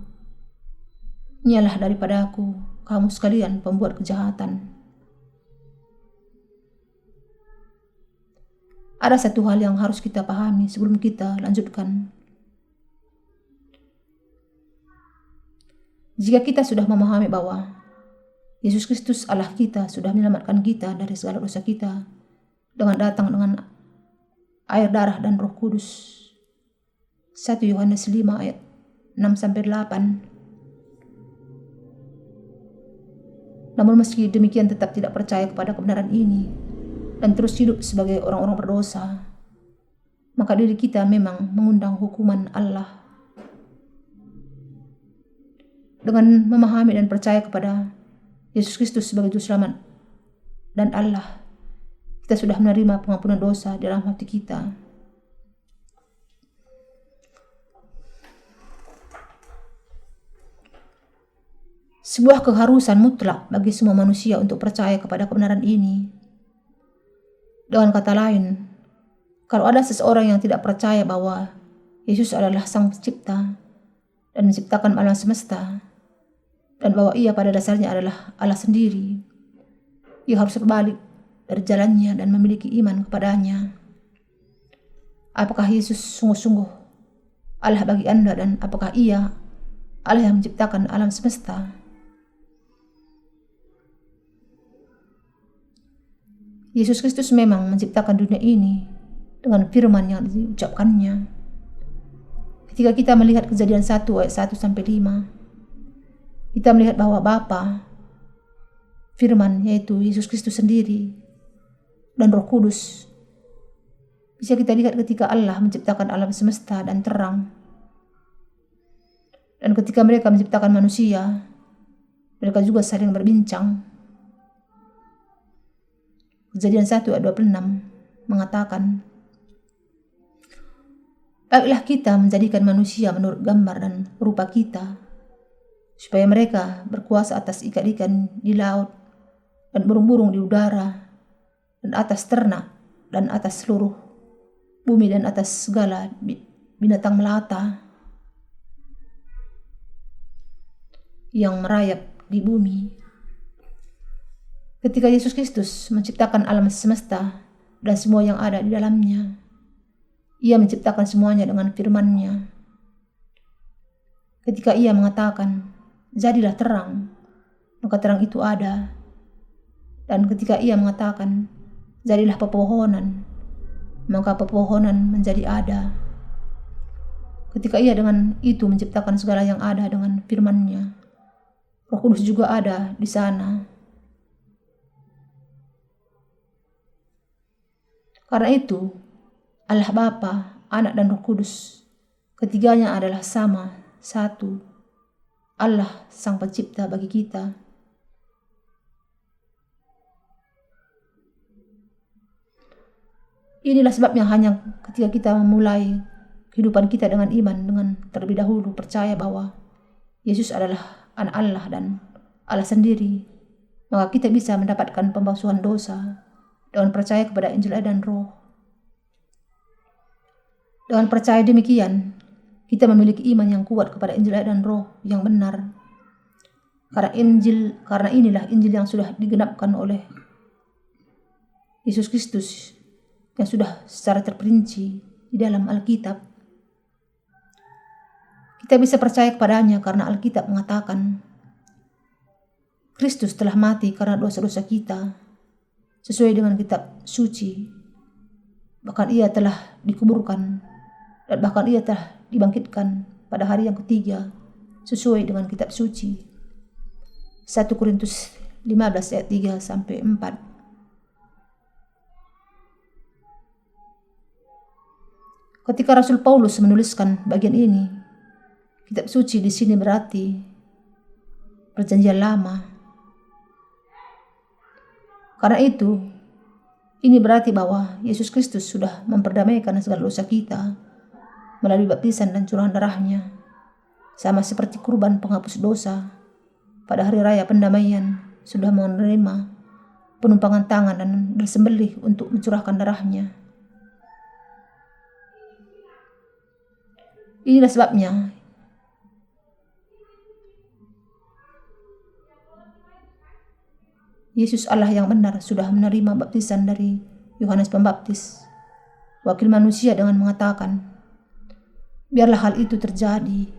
Nyialah daripada aku, kamu sekalian pembuat kejahatan. Ada satu hal yang harus kita pahami sebelum kita lanjutkan. Jika kita sudah memahami bahwa Yesus Kristus Allah kita sudah menyelamatkan kita dari segala dosa kita dengan datang dengan air, darah, dan Roh Kudus. 1 Yohanes 5 ayat 6-8. Namun meski demikian tetap tidak percaya kepada kebenaran ini dan terus hidup sebagai orang-orang berdosa, maka diri kita memang mengundang hukuman Allah. Dengan memahami dan percaya kepada Yesus Kristus sebagai Juru Selamat dan Allah, kita sudah menerima pengampunan dosa dalam hati kita. Sebuah keharusan mutlak bagi semua manusia untuk percaya kepada kebenaran ini. Dengan kata lain, kalau ada seseorang yang tidak percaya bahwa Yesus adalah Sang Pencipta dan menciptakan alam semesta, dan bahwa ia pada dasarnya adalah Allah sendiri, ia harus berbalik dari jalannya dan memiliki iman kepadanya. Apakah Yesus sungguh-sungguh Allah bagi Anda, dan apakah ia Allah yang menciptakan alam semesta? Yesus Kristus memang menciptakan dunia ini dengan firman yang diucapkannya. Ketika kita melihat Kejadian 1 ayat 1-5, kita melihat bahwa Bapa, firman yaitu Yesus Kristus sendiri, dan Roh Kudus bisa kita lihat ketika Allah menciptakan alam semesta dan terang. Dan ketika mereka menciptakan manusia Mereka juga saling berbincang. Kejadian 1 ayat 26 mengatakan, baiklah kita menjadikan manusia menurut gambar dan rupa kita, supaya mereka berkuasa atas ikan-ikan di laut dan burung-burung di udara dan atas ternak dan atas seluruh bumi dan atas segala binatang melata yang merayap di bumi. Ketika Yesus Kristus menciptakan alam semesta dan semua yang ada di dalamnya, Ia menciptakan semuanya dengan firman-Nya. Ketika Ia mengatakan, jadilah terang, maka terang itu ada. Dan ketika Ia mengatakan, jadilah pepohonan, maka pepohonan menjadi ada. Ketika Ia dengan itu menciptakan segala yang ada dengan firman-Nya, Roh Kudus juga ada di sana. Karena itu, Allah Bapa, Anak dan Roh Kudus, ketiganya adalah sama, satu. Allah Sang Pencipta bagi kita. Inilah sebabnya hanya ketika kita memulai kehidupan kita dengan iman, dengan terlebih dahulu percaya bahwa Yesus adalah Anak Allah dan Allah sendiri, maka kita bisa mendapatkan pembasuhan dosa dengan percaya kepada Injil air dan Roh. Dengan percaya demikian, kita memiliki iman yang kuat kepada Injil air dan Roh yang benar. Karena inilah Injil yang sudah digenapkan oleh Yesus Kristus, yang sudah secara terperinci di dalam Alkitab. Kita bisa percaya kepadanya karena Alkitab mengatakan, Kristus telah mati karena dosa-dosa kita, sesuai dengan kitab suci. Bahkan Ia telah dikuburkan, dan bahkan Ia telah dibangkitkan pada hari yang ketiga, sesuai dengan kitab suci. 1 Korintus 15 ayat 3-4. Ketika Rasul Paulus menuliskan bagian ini, kitab suci di sini berarti Perjanjian Lama. Karena itu, ini berarti bahwa Yesus Kristus sudah memperdamaikan segala dosa kita melalui baptisan dan curahan darah-Nya, sama seperti kurban penghapus dosa pada hari raya pendamaian sudah menerima penumpangan tangan dan bersembelih untuk mencurahkan darah-Nya. Inilah sebabnya Yesus Allah yang benar sudah menerima baptisan dari Yohanes Pembaptis, wakil manusia, dengan mengatakan, biarlah hal itu terjadi,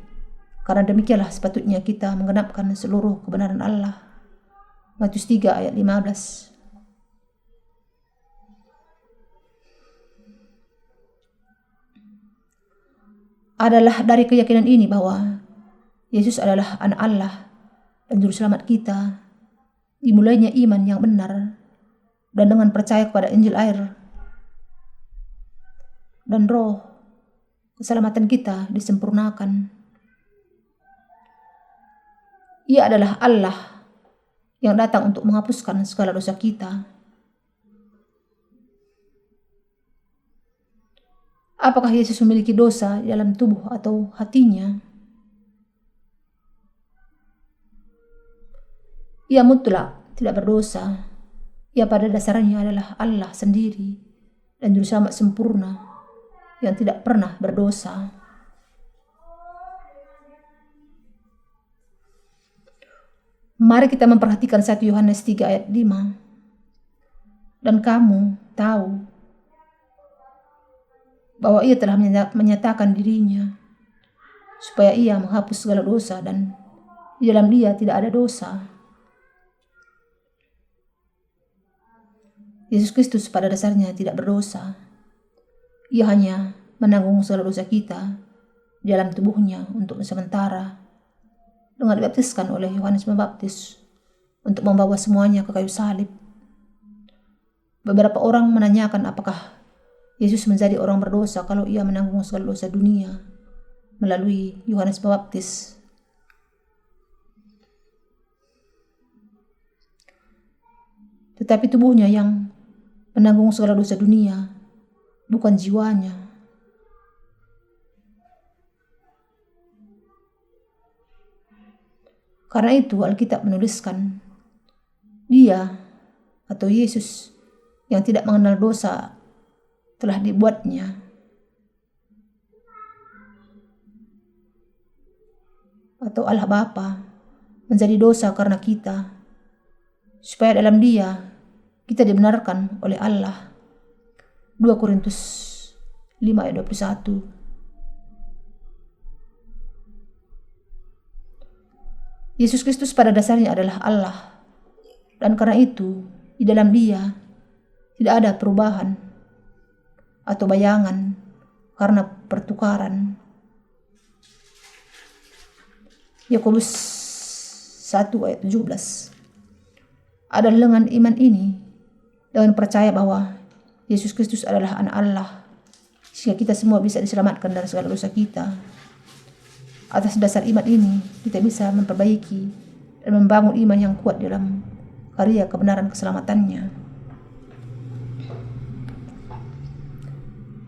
karena demikianlah sepatutnya kita menggenapkan seluruh kebenaran Allah. Matius 3 ayat 15. Adalah dari keyakinan ini bahwa Yesus adalah Anak Allah dan Juru Selamat kita, dimulainya iman yang benar, dan dengan percaya kepada Injil air dan Roh, keselamatan kita disempurnakan. Ia adalah Allah yang datang untuk menghapuskan segala dosa kita. Apakah Yesus memiliki dosa di dalam tubuh atau hatinya? Ia mutlak tidak berdosa. Ia pada dasarnya adalah Allah sendiri dan Juru Selamat sempurna yang tidak pernah berdosa. Mari kita memperhatikan 1 Yohanes 3 ayat 5. Dan kamu tahu bahwa Ia telah menyatakan dirinya supaya Ia menghapus segala dosa, dan di dalam Dia tidak ada dosa. Yesus Kristus pada dasarnya tidak berdosa. Ia hanya menanggung segala dosa kita di dalam tubuh-Nya untuk sementara, dengan dibaptiskan oleh Yohanes Pembaptis untuk membawa semuanya ke kayu salib. Beberapa orang menanyakan apakah Yesus menjadi orang berdosa kalau Ia menanggung segala dosa dunia melalui Yohanes Pembaptis. tetapi tubuhnya yang menanggung segala dosa dunia, bukan jiwanya. Karena itu Alkitab menuliskan, Dia atau Yesus yang tidak mengenal dosa telah dibuatnya atau Allah Bapa menjadi dosa karena kita, supaya dalam Dia kita dibenarkan oleh Allah. 2 Korintus 5 ayat 21. Yesus Kristus pada dasarnya adalah Allah, dan karena itu di dalam Dia tidak ada perubahan atau bayangan karena pertukaran. Yakobus 1 ayat 17. Adalah dengan iman ini, dengan percaya bahwa Yesus Kristus adalah anak Allah, sehingga kita semua bisa diselamatkan dari segala dosa kita. Atas dasar iman ini, kita bisa memperbaiki dan membangun iman yang kuat dalam karya kebenaran keselamatannya.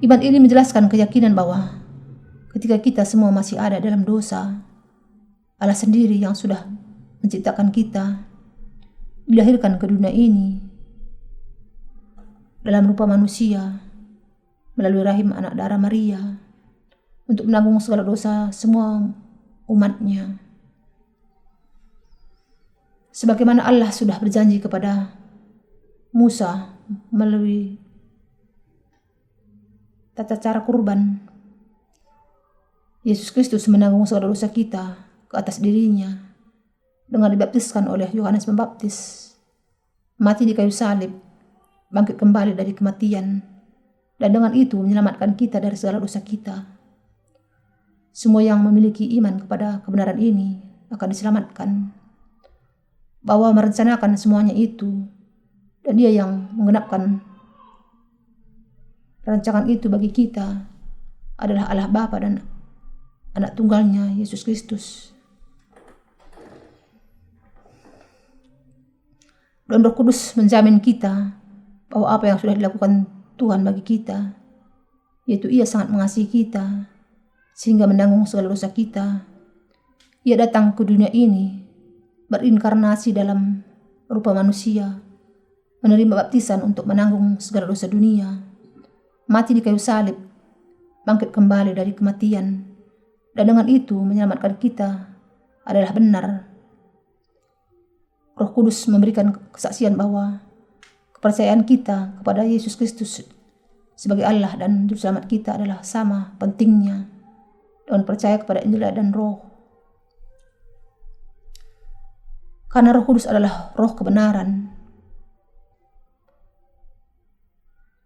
Iman ini menjelaskan keyakinan bahwa ketika kita semua masih ada dalam dosa, Allah sendiri yang sudah menciptakan kita, dilahirkan ke dunia ini dalam rupa manusia melalui rahim anak darah Maria untuk menanggung segala dosa semua umatnya. Sebagaimana Allah sudah berjanji kepada Musa melalui tata cara kurban, Yesus Kristus menanggung segala dosa kita ke atas dirinya dengan dibaptiskan oleh Yohanes Pembaptis, mati di kayu salib, bangkit kembali dari kematian, dan dengan itu menyelamatkan kita dari segala dosa kita. Semua yang memiliki iman kepada kebenaran ini akan diselamatkan. Bahwa merencanakan semuanya itu, dan Dia yang menggenapkan rancangan itu bagi kita adalah Allah Bapa dan anak tunggalnya Yesus Kristus. Dan Roh Kudus menjamin kita bahwa apa yang sudah dilakukan Tuhan bagi kita, yaitu Ia sangat mengasihi kita, sehingga menanggung segala dosa kita. Ia datang ke dunia ini, berinkarnasi dalam rupa manusia, menerima baptisan untuk menanggung segala dosa dunia, mati di kayu salib, bangkit kembali dari kematian, dan dengan itu menyelamatkan kita adalah benar. Roh Kudus memberikan kesaksian bahwa kepercayaan kita kepada Yesus Kristus sebagai Allah dan Juru Selamat kita adalah sama pentingnya dengan percaya kepada Injil dan Roh. Karena Roh Kudus adalah Roh kebenaran.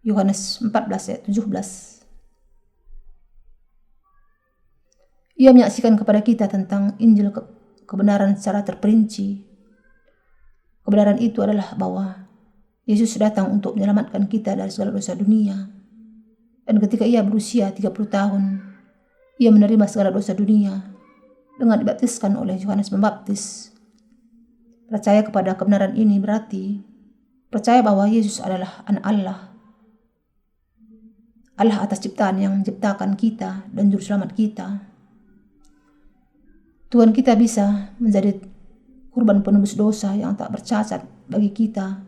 Yohanes 14 ayat 17. Ia menyaksikan kepada kita tentang Injil kebenaran secara terperinci. Kebenaran itu adalah bahwa Yesus datang untuk menyelamatkan kita dari segala dosa dunia. Dan ketika Ia berusia 30 tahun, Ia menerima segala dosa dunia dengan dibaptiskan oleh Yohanes Pembaptis. Percaya kepada kebenaran ini berarti percaya bahwa Yesus adalah anak Allah, Allah atas ciptaan yang menciptakan kita dan Juru Selamat kita. Tuhan kita bisa menjadi kurban penebus dosa yang tak bercacat bagi kita,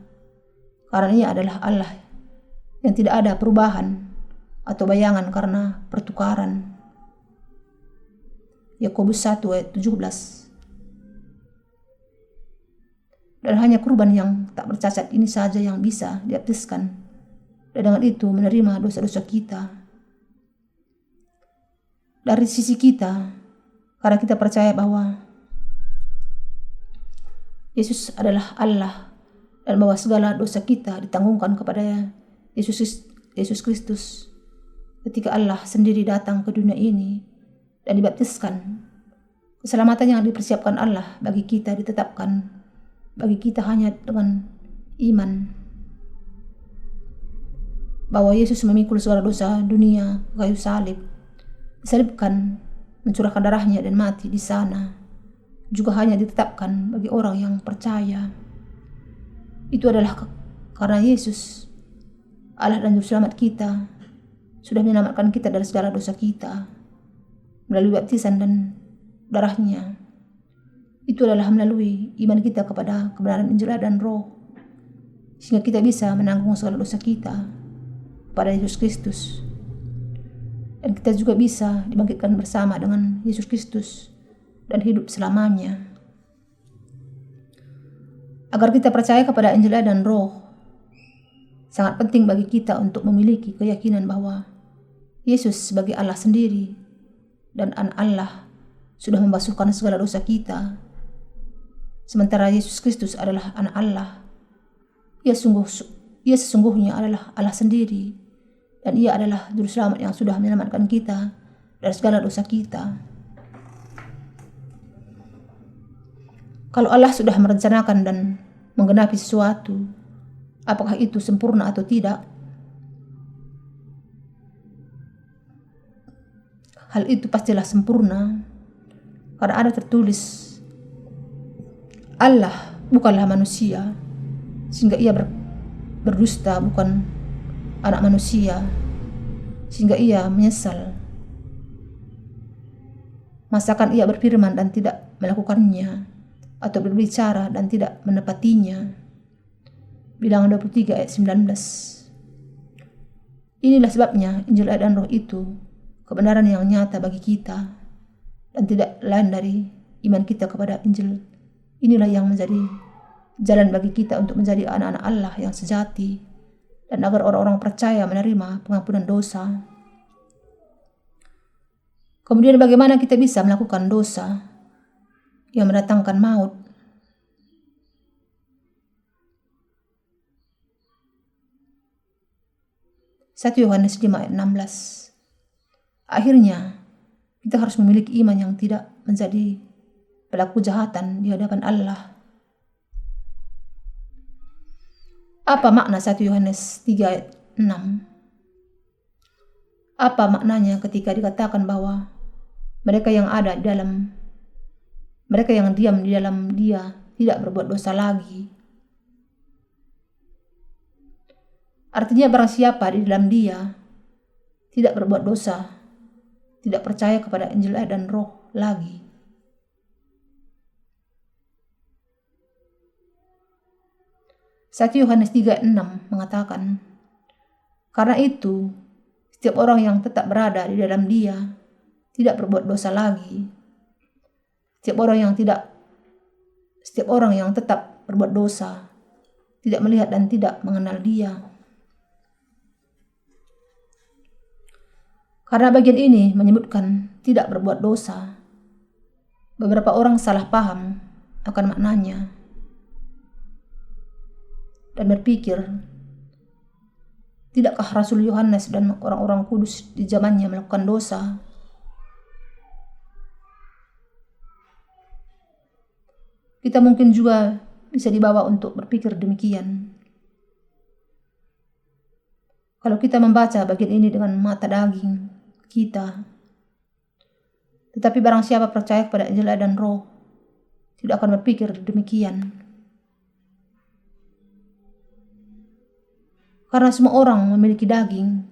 karena Ia adalah Allah yang tidak ada perubahan atau bayangan karena pertukaran. Yakobus 1 ayat 17. Dan hanya kurban yang tak bercacat ini saja yang bisa dibaptiskan, dan dengan itu menerima dosa-dosa kita. Dari sisi kita, karena kita percaya bahwa Yesus adalah Allah dan bahwa segala dosa kita ditanggungkan kepada Yesus Kristus ketika Allah sendiri datang ke dunia ini dan dibaptiskan. Keselamatan yang dipersiapkan Allah bagi kita ditetapkan bagi kita hanya dengan iman bahwa Yesus memikul segala dosa dunia ke kayu salib, disalibkan, mencurahkan darahnya dan mati di sana, juga hanya ditetapkan bagi orang yang percaya. Itu adalah karena Yesus, Allah dan Juru Selamat kita, sudah menyelamatkan kita dari segala dosa kita melalui baptisan dan darahnya. Itu adalah melalui iman kita kepada kebenaran Injil dan Roh, sehingga kita bisa menanggung segala dosa kita pada Yesus Kristus. Dan kita juga bisa dibangkitkan bersama dengan Yesus Kristus dan hidup selamanya. Agar kita percaya kepada Injil dan Roh, sangat penting bagi kita untuk memiliki keyakinan bahwa Yesus sebagai Allah sendiri dan Anak Allah sudah membasuhkan segala dosa kita. Sementara Yesus Kristus adalah Anak Allah, Ia sesungguhnya adalah Allah sendiri, dan Ia adalah Juru Selamat yang sudah menyelamatkan kita dari segala dosa kita. Kalau Allah sudah merencanakan dan menggenapi sesuatu, apakah itu sempurna atau tidak? Hal itu pastilah sempurna, karena ada tertulis, Allah bukanlah manusia, sehingga Ia berdusta, bukan anak manusia, sehingga Ia menyesal. Masakan Ia berfirman dan tidak melakukannya, atau berbicara dan tidak menepatinya. Bilangan 23 ayat 19. Inilah sebabnya Injil dan Roh itu kebenaran yang nyata bagi kita, dan tidak lain dari iman kita kepada Injil. Inilah yang menjadi jalan bagi kita untuk menjadi anak-anak Allah yang sejati, dan agar orang-orang percaya menerima pengampunan dosa. Kemudian bagaimana kita bisa melakukan dosa yang mendatangkan maut? (1 Yohanes 5 ayat 16). Akhirnya, kita harus memiliki iman yang tidak menjadi pelaku kejahatan di hadapan Allah. Apa makna 1 Yohanes 3 ayat 6? Apa maknanya ketika dikatakan bahwa mereka yang diam di dalam Dia tidak berbuat dosa lagi? Artinya barang siapa di dalam Dia tidak berbuat dosa, tidak percaya kepada Injil dan Roh lagi. (1 Yohanes 3:6) mengatakan, karena itu setiap orang yang tetap berada di dalam Dia tidak berbuat dosa lagi. Setiap orang yang tetap berbuat dosa tidak melihat dan tidak mengenal Dia. Karena bagian ini menyebutkan tidak berbuat dosa, beberapa orang salah paham akan maknanya dan berpikir, tidakkah Rasul Yohanes dan orang-orang kudus di zamannya melakukan dosa? Kita mungkin juga bisa dibawa untuk berpikir demikian. Kalau kita membaca bagian ini dengan mata daging kita, tetapi barang siapa percaya kepada Injil dan Roh, tidak akan berpikir demikian. Karena semua orang memiliki daging,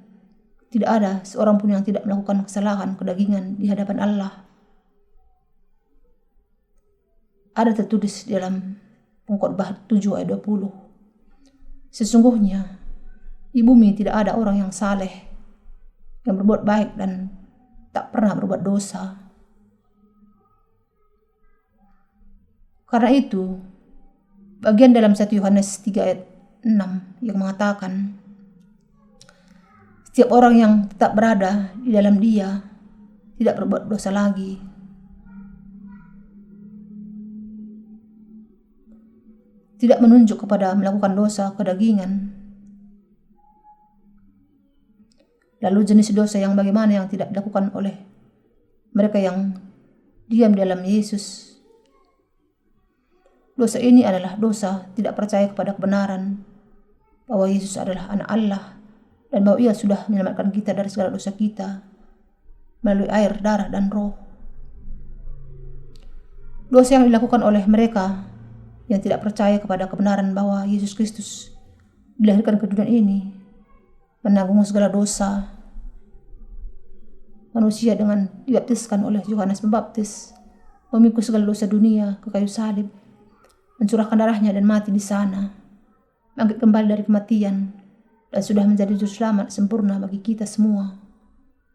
tidak ada seorang pun yang tidak melakukan kesalahan kedagingan di hadapan Allah. Ada tertulis di dalam Pengkhotbah 7 ayat 20. Sesungguhnya di bumi tidak ada orang yang saleh, yang berbuat baik dan tak pernah berbuat dosa. Karena itu, bagian dalam 1 Yohanes 3 ayat 6 yang mengatakan, setiap orang yang tetap berada di dalam Dia tidak berbuat dosa lagi. Tidak menunjuk kepada melakukan dosa kedagingan. Lalu jenis dosa yang bagaimana yang tidak dilakukan oleh mereka yang diam dalam Yesus? Dosa ini adalah dosa tidak percaya kepada kebenaran bahwa Yesus adalah anak Allah dan bahwa Ia sudah menyelamatkan kita dari segala dosa kita melalui air, darah, dan Roh. Dosa yang dilakukan oleh mereka yang tidak percaya kepada kebenaran bahwa Yesus Kristus dilahirkan ke dunia ini, menanggung segala dosa manusia dengan dibaptiskan oleh Yohanes Pembaptis, memikul segala dosa dunia ke kayu salib, mencurahkan darahnya dan mati di sana, bangkit kembali dari kematian, dan sudah menjadi juru selamat sempurna bagi kita semua,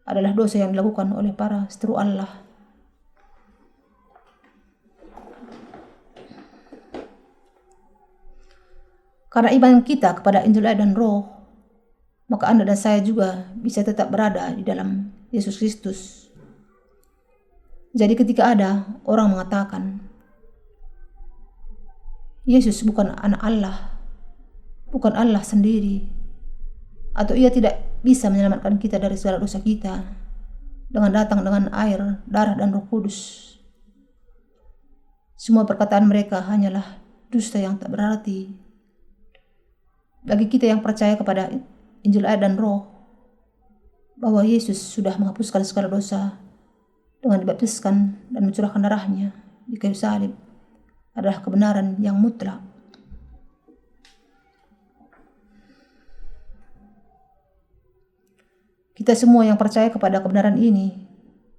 adalah dosa yang dilakukan oleh para seteru Allah. Karena iman kita kepada Injil Air dan Roh, maka Anda dan saya juga bisa tetap berada di dalam Yesus Kristus. Jadi ketika ada orang mengatakan, Yesus bukan anak Allah, bukan Allah sendiri, atau ia tidak bisa menyelamatkan kita dari segala dosa kita dengan datang dengan air, darah, dan Roh Kudus, semua perkataan mereka hanyalah dusta yang tak berarti. Bagi kita yang percaya kepada Injil Air dan Roh, bahwa Yesus sudah menghapuskan segala dosa dengan dibaptiskan dan mencurahkan darahnya di kayu salib, adalah kebenaran yang mutlak. Kita semua yang percaya kepada kebenaran ini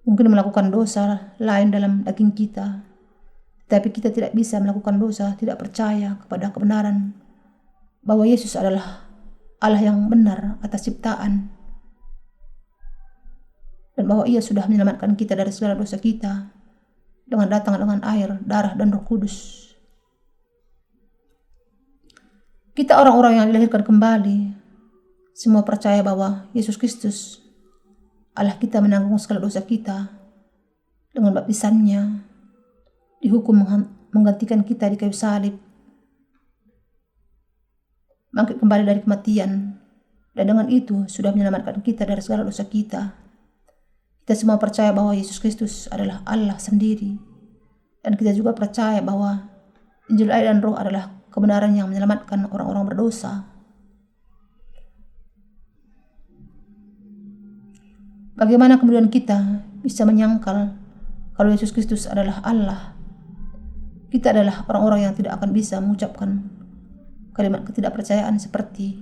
mungkin melakukan dosa lain dalam daging kita, tetapi kita tidak bisa melakukan dosa tidak percaya kepada kebenaran bahwa Yesus adalah Allah yang benar atas ciptaan, dan bahwa ia sudah menyelamatkan kita dari segala dosa kita dengan datang dengan air, darah, dan Roh Kudus. Kita orang-orang yang dilahirkan kembali, semua percaya bahwa Yesus Kristus, Allah kita, menanggung segala dosa kita dengan baptisannya, dihukum menggantikan kita di kayu salib, bangkit kembali dari kematian, dan dengan itu sudah menyelamatkan kita dari segala dosa kita. Kita semua percaya bahwa Yesus Kristus adalah Allah sendiri, dan kita juga percaya bahwa Injil Air dan Roh adalah kebenaran yang menyelamatkan orang-orang berdosa. Bagaimana kemudian kita bisa menyangkal kalau Yesus Kristus adalah Allah? Kita adalah orang-orang yang tidak akan bisa mengucapkan kalimat ketidakpercayaan seperti,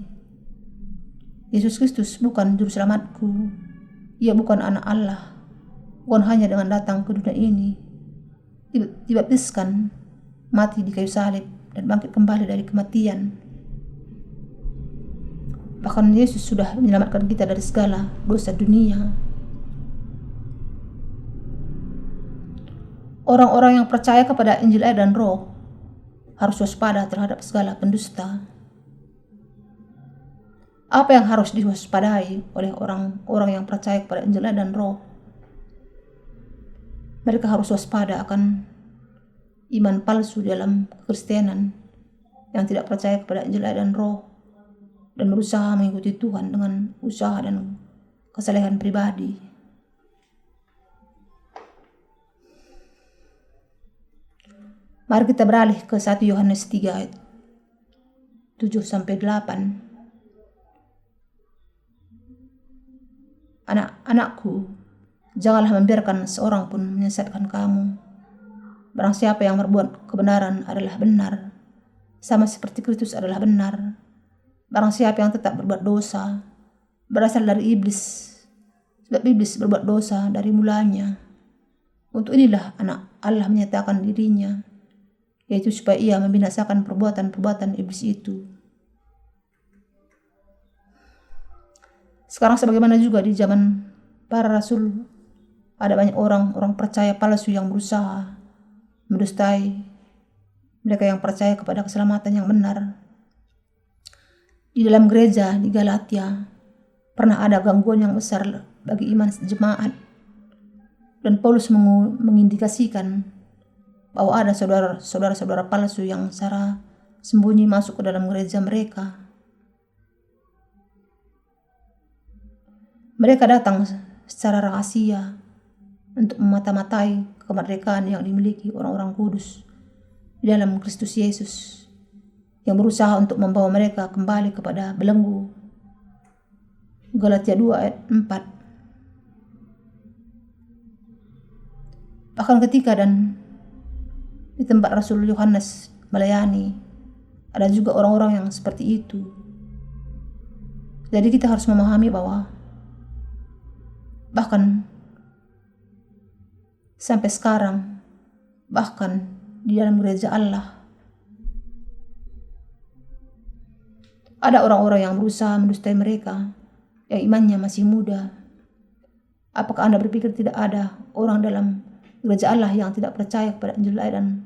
Yesus Kristus bukan juru selamatku, ia bukan anak Allah, bukan hanya dengan datang ke dunia ini, dibaptiskan, mati di kayu salib, dan bangkit kembali dari kematian. Bahkan Yesus sudah menyelamatkan kita dari segala dosa dunia. Orang-orang yang percaya kepada Injil Air dan Roh harus waspada terhadap segala pendusta. Apa yang harus diwaspadai oleh orang-orang yang percaya kepada Injil Air dan Roh? Mereka harus waspada akan iman palsu dalam kekristenan yang tidak percaya kepada Injil Air dan Roh dan berusaha mengikuti Tuhan dengan usaha dan kesalehan pribadi. Mari kita beralih ke 1 Yohanes 3 ayat 7-8. Anak-anakku, janganlah membiarkan seorang pun menyesatkan kamu. Barang siapa yang berbuat kebenaran adalah benar, sama seperti Kristus adalah benar. Barang siapa yang tetap berbuat dosa, berasal dari iblis, sebab iblis berbuat dosa dari mulanya. Untuk inilah anak Allah menyatakan dirinya, yaitu supaya ia membinasakan perbuatan-perbuatan iblis itu. Sekarang sebagaimana juga di zaman para rasul, ada banyak orang percaya palsu yang berusaha mendustai mereka yang percaya kepada keselamatan yang benar. Di dalam gereja di Galatia pernah ada gangguan yang besar bagi iman jemaat, dan Paulus mengindikasikan bahwa ada saudara-saudara palsu yang secara sembunyi masuk ke dalam gereja mereka. Mereka datang secara rahasia untuk memata-matai kemerdekaan yang dimiliki orang-orang kudus di dalam Kristus Yesus, yang berusaha untuk membawa mereka kembali kepada belenggu. Galatia 2 ayat 4. Bahkan ketika dan di tempat Rasul Yohanes melayani, ada juga orang-orang yang seperti itu. Jadi kita harus memahami bahwa bahkan sampai sekarang, bahkan di dalam gereja Allah, ada orang-orang yang berusaha mendustai mereka yang imannya masih muda. Apakah Anda berpikir tidak ada orang dalam gereja Allah yang tidak percaya kepada Injil air dan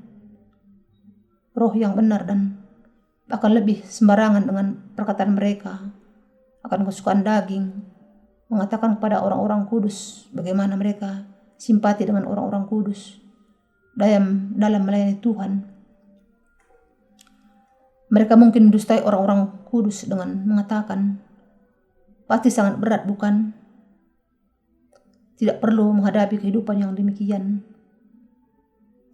roh yang benar, dan bahkan lebih sembarangan dengan perkataan mereka akan kesukaan daging, mengatakan kepada orang-orang kudus bagaimana mereka simpati dengan orang-orang kudus dalam melayani Tuhan. Mereka mungkin mendustai orang-orang kudus dengan mengatakan, pasti sangat berat bukan? Tidak perlu menghadapi kehidupan yang demikian.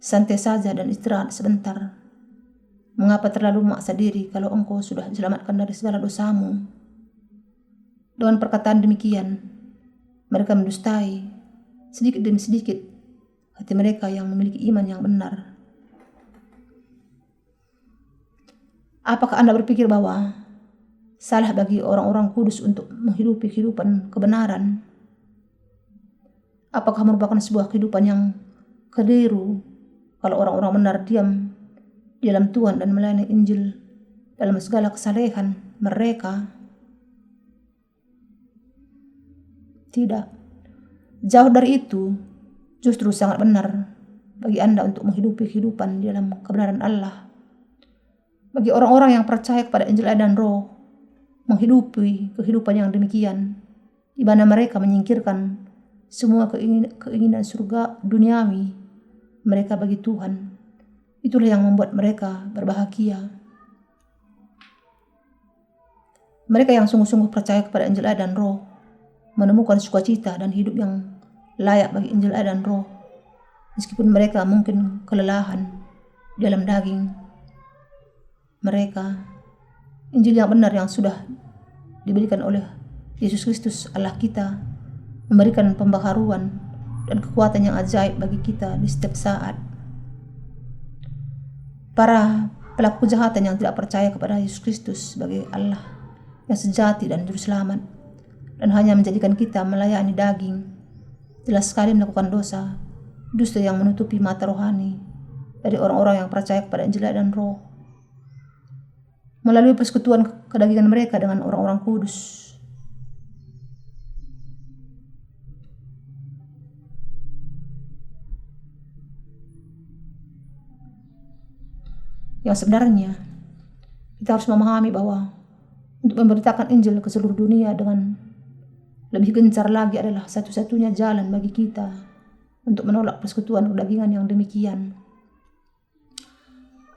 Santai saja dan istirahat sebentar. Mengapa terlalu memaksa diri kalau engkau sudah diselamatkan dari segala dosamu? Dengan perkataan demikian, mereka mendustai sedikit demi sedikit hati mereka yang memiliki iman yang benar. Apakah Anda berpikir bahwa salah bagi orang-orang kudus untuk menghidupi kehidupan kebenaran? Apakah merupakan sebuah kehidupan yang keliru kalau orang-orang benar diam di dalam Tuhan dan melayani Injil dalam segala kesalehan mereka? Tidak. Jauh dari itu, justru sangat benar bagi Anda untuk menghidupi kehidupan di dalam kebenaran Allah. Bagi orang-orang yang percaya kepada Injil air dan roh, menghidupi kehidupan yang demikian, di mana mereka menyingkirkan semua keinginan surga duniawi mereka bagi Tuhan, itulah yang membuat mereka berbahagia. Mereka yang sungguh-sungguh percaya kepada Injil air dan roh menemukan sukacita dan hidup yang layak bagi Injil air dan roh, meskipun mereka mungkin kelelahan dalam daging mereka. Injil yang benar yang sudah diberikan oleh Yesus Kristus Allah kita memberikan pembaharuan dan kekuatan yang ajaib bagi kita di setiap saat. Para pelaku kejahatan yang tidak percaya kepada Yesus Kristus sebagai Allah yang sejati dan juru selamat dan hanya menjadikan kita melayani daging, jelas sekali melakukan dosa, dusta yang menutupi mata rohani dari orang-orang yang percaya kepada Injil dan roh melalui persekutuan kedagingan mereka dengan orang-orang kudus. Yang sebenarnya kita harus memahami bahwa untuk memberitakan Injil ke seluruh dunia dengan lebih gencar lagi adalah satu-satunya jalan bagi kita untuk menolak persekutuan kedagingan yang demikian.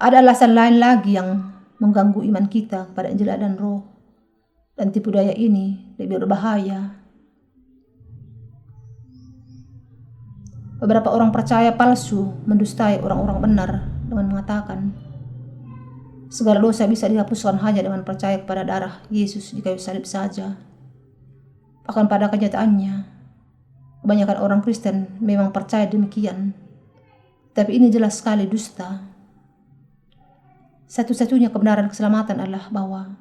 Ada alasan lain lagi yang mengganggu iman kita kepada Injil dan roh, dan tipu daya ini lebih berbahaya. Beberapa orang percaya palsu mendustai orang-orang benar dengan mengatakan segala dosa bisa dihapuskan hanya dengan percaya kepada darah Yesus di kayu salib saja. Bahkan pada kenyataannya, kebanyakan orang Kristen memang percaya demikian. Tapi ini jelas sekali dusta. Satu-satunya kebenaran keselamatan adalah bahwa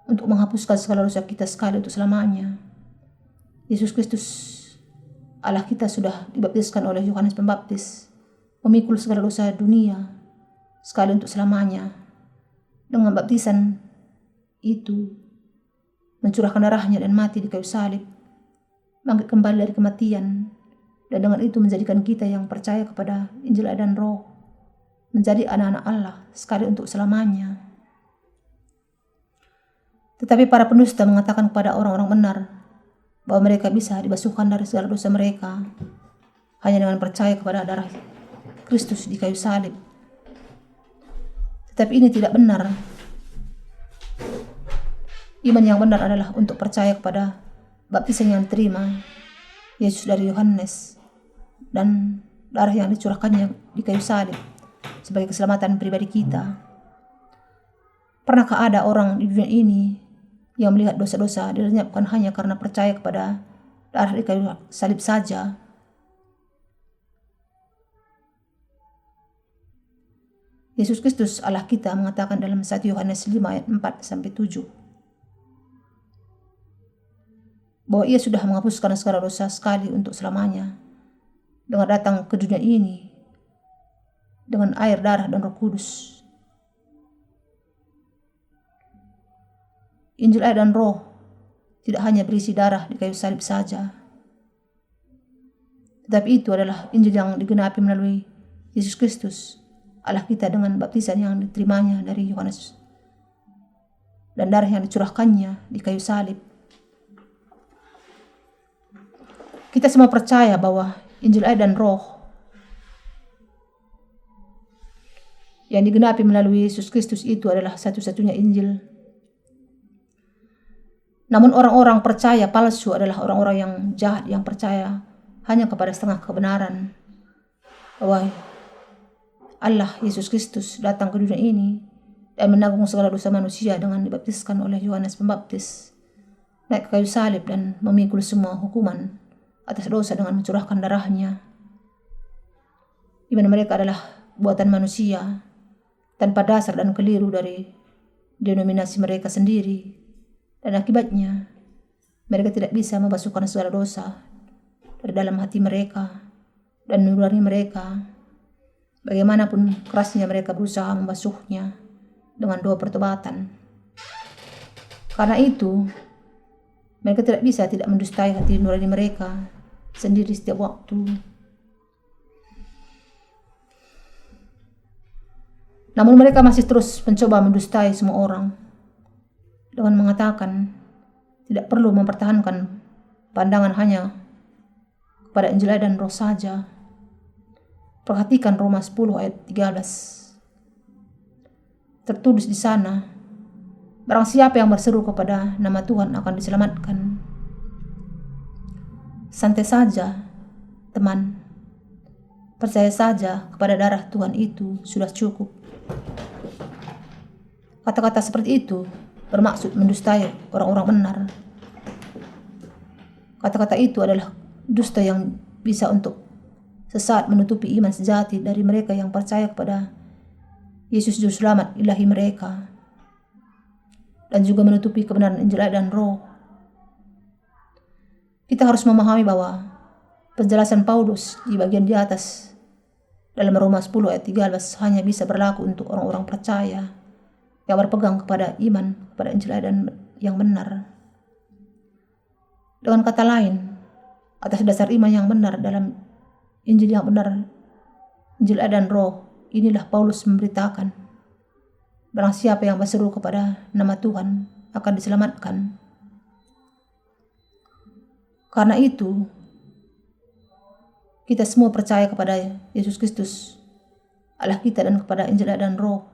untuk menghapuskan segala dosa kita sekali untuk selamanya, Yesus Kristus Allah kita sudah dibaptiskan oleh Yohanes Pembaptis, memikul segala dosa dunia sekali untuk selamanya. Dengan baptisan itu, mencurahkan darahnya dan mati di kayu salib, bangkit kembali dari kematian, dan dengan itu menjadikan kita yang percaya kepada Injil dan roh menjadi anak-anak Allah sekali untuk selamanya. Tetapi para pendusta mengatakan kepada orang-orang benar bahwa mereka bisa dibasuhkan dari segala dosa mereka hanya dengan percaya kepada darah Kristus di kayu salib. Tetapi ini tidak benar. Iman yang benar adalah untuk percaya kepada baptisan yang diterima Yesus dari Yohanes dan darah yang dicurahkannya di kayu salib sebagai keselamatan pribadi kita. Pernahkah ada orang di dunia ini yang melihat dosa-dosa dilenyapkan hanya karena percaya kepada darah di kayu salib saja? Yesus Kristus Allah kita mengatakan dalam 1 Yohanes 5 ayat 4-7, bahwa ia sudah menghapuskan segala dosa sekali untuk selamanya dengan datang ke dunia ini dengan air, darah, dan Roh Kudus. Injil, air, dan Roh tidak hanya berisi darah di kayu salib saja, tetapi itu adalah Injil yang digenapi melalui Yesus Kristus, Allah kita, dengan baptisan yang diterimanya dari Yohanes dan darah yang dicurahkannya di kayu salib. Kita semua percaya bahwa Injil, air, dan Roh yang digenapi melalui Yesus Kristus itu adalah satu-satunya Injil. Namun orang-orang percaya palsu adalah orang-orang yang jahat, yang percaya hanya kepada setengah kebenaran, bahwa Allah Yesus Kristus datang ke dunia ini dan menanggung segala dosa manusia dengan dibaptiskan oleh Yohanes Pembaptis, naik ke kayu salib dan memikul semua hukuman atas dosa dengan mencurahkan darahnya. Iman mereka adalah buatan manusia tanpa dasar dan keliru dari denominasi mereka sendiri, dan akibatnya mereka tidak bisa membasuhkan segala dosa dari dalam hati mereka dan nurani mereka, bagaimanapun kerasnya mereka berusaha membasuhnya dengan doa pertobatan. Karena itu mereka tidak bisa tidak mendustai hati nurani mereka sendiri setiap waktu. Namun mereka masih terus mencoba mendustai semua orang dengan mengatakan tidak perlu mempertahankan pandangan hanya kepada Injil, air, dan Roh saja. Perhatikan Roma 10 ayat 13. Tertulis di sana, barang siapa yang berseru kepada nama Tuhan akan diselamatkan. Santai saja, teman. Percaya saja kepada darah Tuhan, itu sudah cukup. Kata-kata seperti itu bermaksud mendustai orang-orang benar. Kata-kata itu adalah dusta yang bisa untuk sesaat menutupi iman sejati dari mereka yang percaya kepada Yesus Juru Selamat ilahi mereka, dan juga menutupi kebenaran Injil, air, dan Roh. Kita harus memahami bahwa penjelasan Paulus di bagian di atas dalam Roma 10 ayat 13 hanya bisa berlaku untuk orang-orang percaya yang berpegang kepada iman kepada Injil, air, dan yang benar. Dengan kata lain, atas dasar iman yang benar dalam Injil yang benar, Injil, air, dan Roh, inilah Paulus memberitakan, barang siapa yang berseru kepada nama Tuhan akan diselamatkan. Karena itu, kita semua percaya kepada Yesus Kristus, Allah kita, dan kepada Injil, air, dan Roh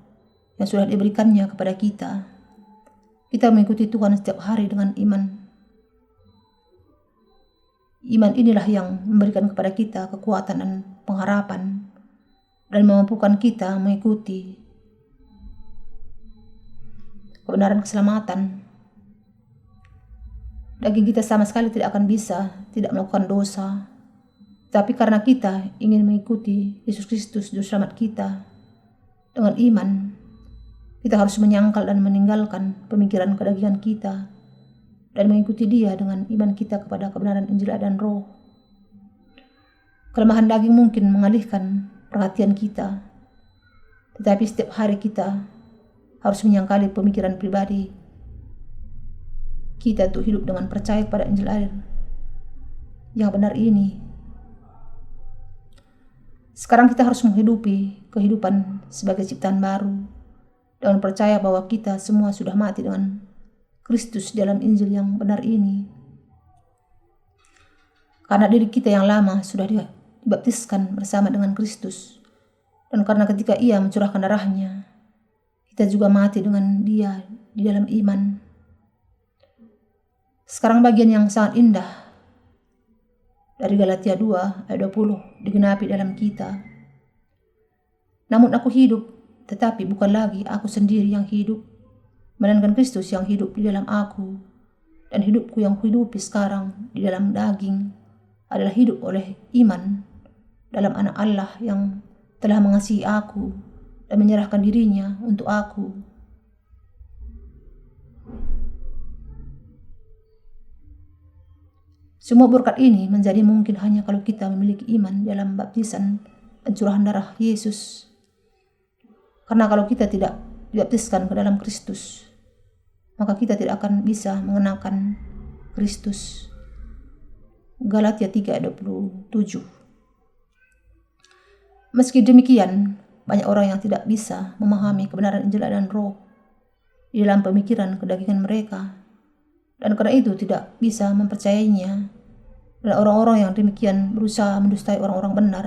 yang sudah diberikannya kepada kita. Kita mengikuti Tuhan setiap hari dengan iman. Iman inilah yang memberikan kepada kita kekuatan dan pengharapan dan memampukan kita mengikuti kebenaran keselamatan. Daging kita sama sekali tidak akan bisa tidak melakukan dosa. Tapi karena kita ingin mengikuti Yesus Kristus Juru Selamat kita dengan iman, kita harus menyangkal dan meninggalkan pemikiran kedagingan kita dan mengikuti Dia dengan iman kita kepada kebenaran Injil, air, dan Roh. Kelemahan daging mungkin mengalihkan perhatian kita, tetapi setiap hari kita harus menyangkali pemikiran pribadi kita untuk hidup dengan percaya pada Injil, air yang benar ini. Sekarang kita harus menghidupi kehidupan sebagai ciptaan baru dengan percaya bahwa kita semua sudah mati dengan Kristus dalam Injil yang benar ini. Karena diri kita yang lama sudah dibaptiskan bersama dengan Kristus, dan karena ketika Ia mencurahkan darahnya, kita juga mati dengan Dia di dalam iman. Sekarang bagian yang sangat indah dari Galatia 2 ayat 20 digenapi dalam kita. Namun aku hidup, tetapi bukan lagi aku sendiri yang hidup, melainkan Kristus yang hidup di dalam aku. Dan hidupku yang kuhidupi sekarang di dalam daging adalah hidup oleh iman dalam Anak Allah yang telah mengasihi aku dan menyerahkan dirinya untuk aku. Semua berkat ini menjadi mungkin hanya kalau kita memiliki iman dalam baptisan pencurahan darah Yesus. Karena kalau kita tidak dibaptiskan ke dalam Kristus, maka kita tidak akan bisa mengenakan Kristus. Galatia 3 ayat 27. Meski demikian, banyak orang yang tidak bisa memahami kebenaran Injil dan Roh di dalam pemikiran kedagingan mereka, dan karena itu tidak bisa mempercayainya. Dan orang-orang yang demikian berusaha mendustai orang-orang benar.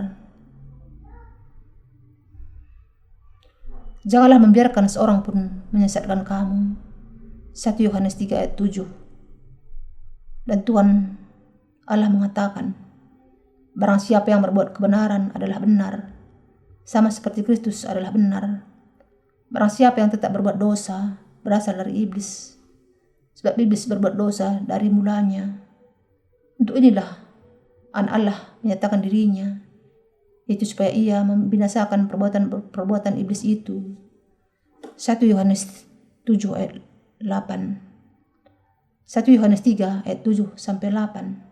Janganlah membiarkan seorang pun menyesatkan kamu. 1 Yohanes 3 ayat 7. Dan Tuhan Allah mengatakan, barang siapa yang berbuat kebenaran adalah benar, sama seperti Kristus adalah benar. Barang siapa yang tetap berbuat dosa berasal dari iblis, sebab iblis berbuat dosa dari mulanya. Untuk inilah anak Allah menyatakan dirinya, yaitu supaya ia membinasakan perbuatan iblis itu. 1 Yohanes 7 ayat 8. 1 Yohanes 3 ayat 7 sampai 8.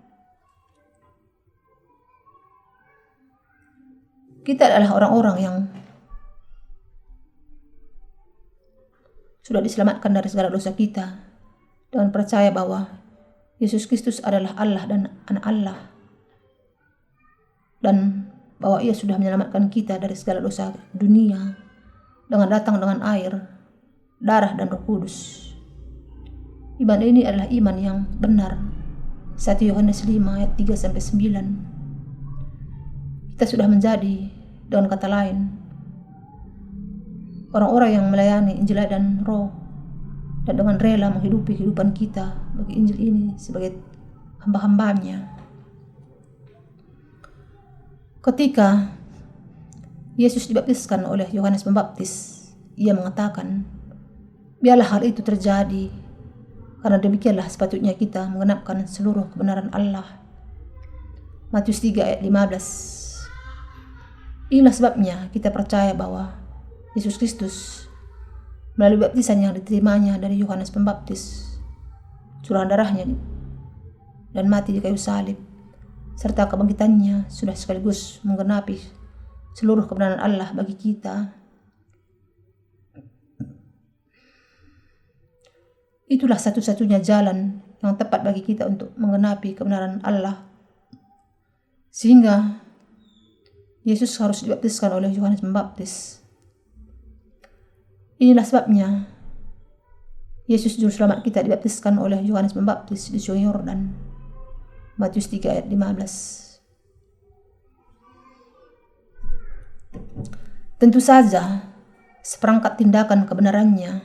Kita adalah orang-orang yang sudah diselamatkan dari segala dosa kita dengan percaya bahwa Yesus Kristus adalah Allah dan anak Allah, dan bahwa ia sudah menyelamatkan kita dari segala dosa dunia dengan datang dengan air, darah, dan Roh Kudus. Iman ini adalah iman yang benar. 1 Yohanes 5 ayat 3 sampai 9. Kita sudah menjadi, dengan kata lain, orang-orang yang melayani Injil dan Roh, dan dengan rela menghidupi kehidupan kita bagi Injil ini sebagai hamba-hambanya. Ketika Yesus dibaptiskan oleh Yohanes Pembaptis, ia mengatakan, biarlah hal itu terjadi, karena demikianlah sepatutnya kita mengenapkan seluruh kebenaran Allah. Matius 3 ayat 15. Inilah sebabnya kita percaya bahwa Yesus Kristus melalui baptisan yang diterimanya dari Yohanes Pembaptis, curahan darahnya dan mati di kayu salib, serta kebangkitannya sudah sekaligus menggenapi seluruh kebenaran Allah bagi kita. Itulah satu-satunya jalan yang tepat bagi kita untuk menggenapi kebenaran Allah. Sehingga Yesus harus dibaptiskan oleh Yohanes Pembaptis. Inilah sebabnya Yesus Juru Selamat kita dibaptiskan oleh Yohanes Pembaptis di Sungai Yordan. Matius 3 ayat 15. Tentu saja seperangkat tindakan kebenarannya,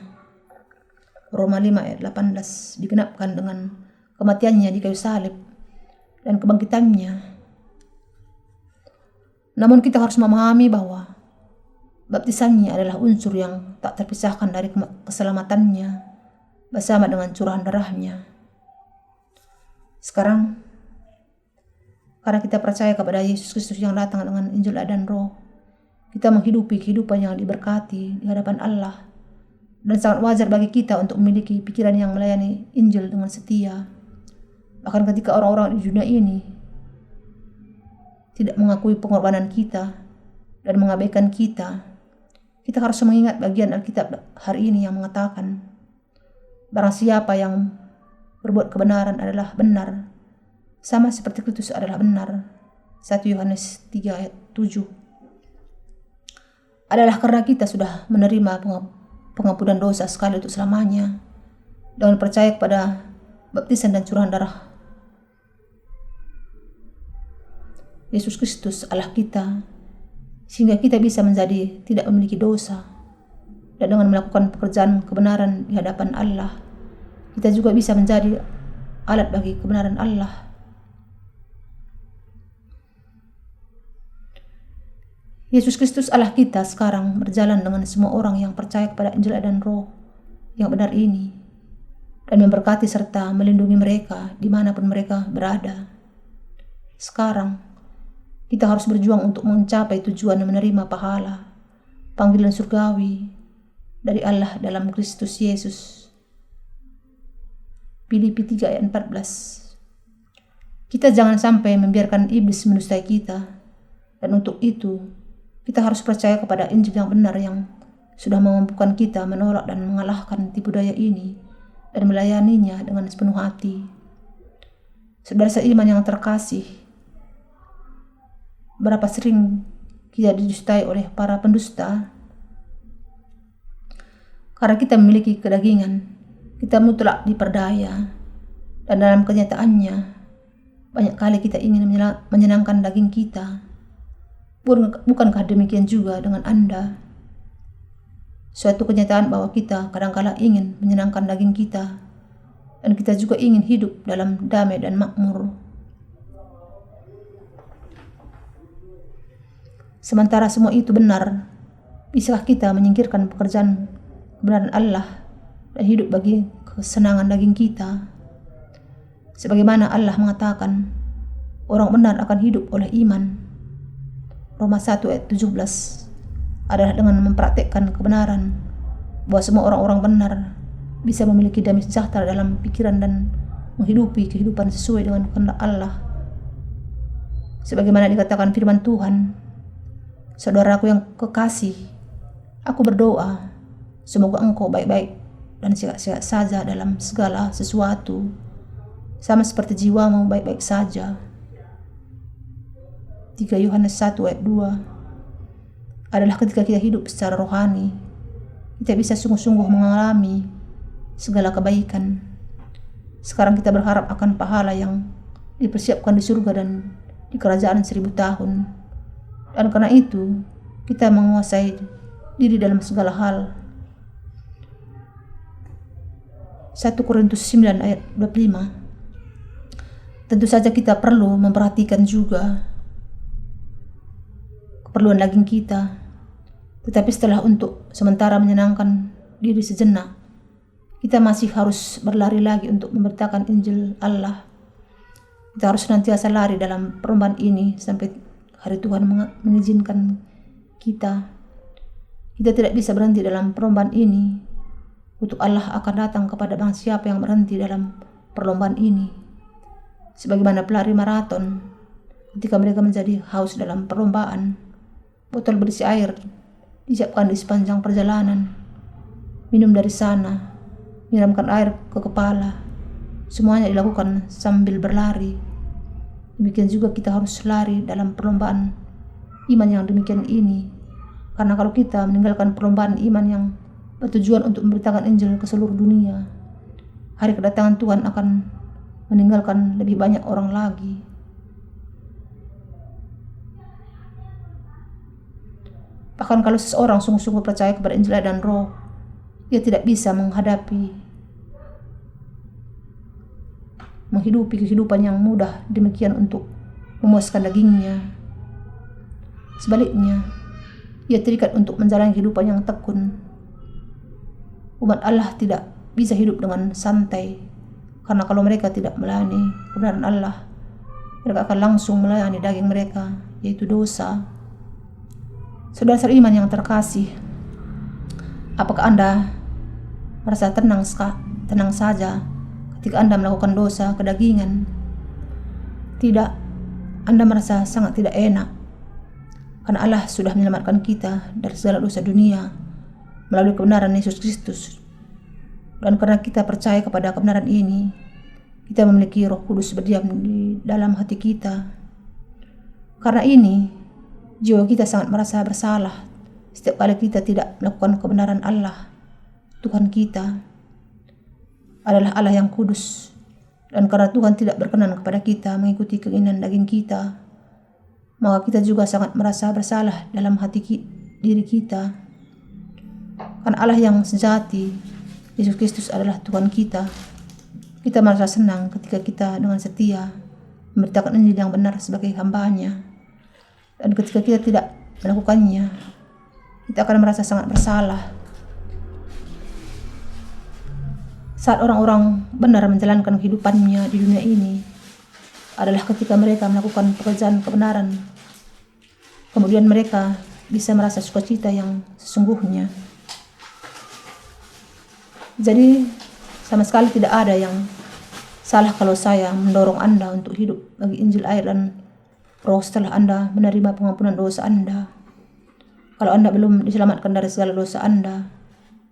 Roma 5 ayat 18, digenapkan dengan kematiannya di kayu salib dan kebangkitannya. Namun kita harus memahami bahwa baptisannya adalah unsur yang tak terpisahkan dari keselamatannya bersama dengan curahan darahnya. Sekarang, karena kita percaya kepada Yesus Kristus yang datang dengan Injil dan Roh, kita menghidupi kehidupan yang diberkati di hadapan Allah, dan sangat wajar bagi kita untuk memiliki pikiran yang melayani Injil dengan setia. Bahkan ketika orang-orang di dunia ini tidak mengakui pengorbanan kita dan mengabaikan kita, kita harus mengingat bagian Alkitab hari ini yang mengatakan, barang siapa yang berbuat kebenaran adalah benar, sama seperti Kristus adalah benar. 1 Yohanes 3 ayat 7. Adalah karena kita sudah menerima pengampunan dosa sekali untuk selamanya dengan percaya kepada baptisan dan curahan darah Yesus Kristus Allah kita, sehingga kita bisa menjadi tidak memiliki dosa, dan dengan melakukan pekerjaan kebenaran di hadapan Allah, kita juga bisa menjadi alat bagi kebenaran Allah. Yesus Kristus Allah kita sekarang berjalan dengan semua orang yang percaya kepada Injil dan Roh yang benar ini, dan memberkati serta melindungi mereka dimanapun mereka berada. Sekarang, kita harus berjuang untuk mencapai tujuan dan menerima pahala, panggilan surgawi dari Allah dalam Kristus Yesus. Filipi 3 ayat 14. Kita jangan sampai membiarkan iblis mendustai kita. Dan untuk itu, kita harus percaya kepada Injil yang benar yang sudah memampukan kita menolak dan mengalahkan tipu daya ini dan melayaninya dengan sepenuh hati. Saudara seiman yang terkasih, berapa sering kita didustai oleh para pendusta? Karena kita memiliki kedagingan, kita mutlak diperdaya, dan dalam kenyataannya banyak kali kita ingin menyenangkan daging kita. Bukankah demikian juga dengan Anda? Suatu kenyataan bahwa kita kadangkala ingin menyenangkan daging kita, dan kita juga ingin hidup dalam damai dan makmur. Sementara semua itu benar, bisakah kita menyingkirkan pekerjaan kebenaran Allah dan hidup bagi kesenangan daging kita? Sebagaimana Allah mengatakan, orang benar akan hidup oleh iman. Roma 1 ayat 17 adalah dengan mempraktekkan kebenaran bahwa semua orang-orang benar bisa memiliki damai sejahtera dalam pikiran dan menghidupi kehidupan sesuai dengan kehendak Allah. Sebagaimana dikatakan firman Tuhan, saudaraku yang kekasih, aku berdoa semoga engkau baik-baik dan sehat-sehat saja dalam segala sesuatu, sama seperti jiwamu baik-baik saja. 3 Yohanes 1 ayat 2 adalah ketika kita hidup secara rohani, kita bisa sungguh-sungguh mengalami segala kebaikan. Sekarang kita berharap akan pahala yang dipersiapkan di surga dan di kerajaan 1000 tahun. Dan karena itu, kita menguasai diri dalam segala hal. 1 Korintus 9 ayat 25. Tentu saja kita perlu memperhatikan juga keperluan daging kita, tetapi setelah untuk sementara menyenangkan diri sejenak, kita masih harus berlari lagi untuk memberitakan Injil Allah. Kita harus senantiasa lari dalam perlombaan ini sampai hari Tuhan mengizinkan kita. Kita tidak bisa berhenti dalam perlombaan ini. Kutuk Allah akan datang kepada bangsa siapa yang berhenti dalam perlombaan ini. Sebagaimana pelari maraton, ketika mereka menjadi haus dalam perlombaan, botol berisi air disiapkan di sepanjang perjalanan. Minum dari sana, menyiramkan air ke kepala. Semuanya dilakukan sambil berlari. Demikian juga kita harus lari dalam perlombaan iman yang demikian ini. Karena kalau kita meninggalkan perlombaan iman yang bertujuan untuk memberitakan Injil ke seluruh dunia, hari kedatangan Tuhan akan meninggalkan lebih banyak orang lagi. Bahkan kalau seseorang sungguh-sungguh percaya kepada Injil dan Roh, dia tidak bisa menghidupi kehidupan yang mudah demikian untuk memuaskan dagingnya. Sebaliknya, ia terikat untuk menjalani kehidupan yang tekun. Umat Allah tidak bisa hidup dengan santai, karena kalau mereka tidak melayani kebenaran Allah, mereka akan langsung melayani daging mereka, yaitu dosa. Saudara seiman yang terkasih, apakah Anda merasa tenang saja ketika Anda melakukan dosa kedagingan? Tidak, Anda merasa sangat tidak enak, karena Allah sudah menyelamatkan kita dari segala dosa dunia melalui kebenaran Yesus Kristus. Dan karena kita percaya kepada kebenaran ini, kita memiliki Roh Kudus berdiam di dalam hati kita. Karena ini, jiwa kita sangat merasa bersalah setiap kali kita tidak melakukan kebenaran Allah. Tuhan kita adalah Allah yang kudus, dan karena Tuhan tidak berkenan kepada kita mengikuti keinginan daging kita, maka kita juga sangat merasa bersalah dalam hati diri kita. Karena Allah yang sejati, Yesus Kristus adalah Tuhan kita, kita merasa senang ketika kita dengan setia memberitakan Injil yang benar sebagai hamba-Nya. Dan ketika kita tidak melakukannya, kita akan merasa sangat bersalah. Saat orang-orang benar menjalankan kehidupannya di dunia ini adalah ketika mereka melakukan pekerjaan kebenaran. Kemudian mereka bisa merasa sukacita yang sesungguhnya. Jadi sama sekali tidak ada yang Salah kalau saya mendorong Anda untuk hidup bagi Injil air dan Roh setelah Anda menerima pengampunan dosa Anda. Kalau Anda belum diselamatkan dari segala dosa Anda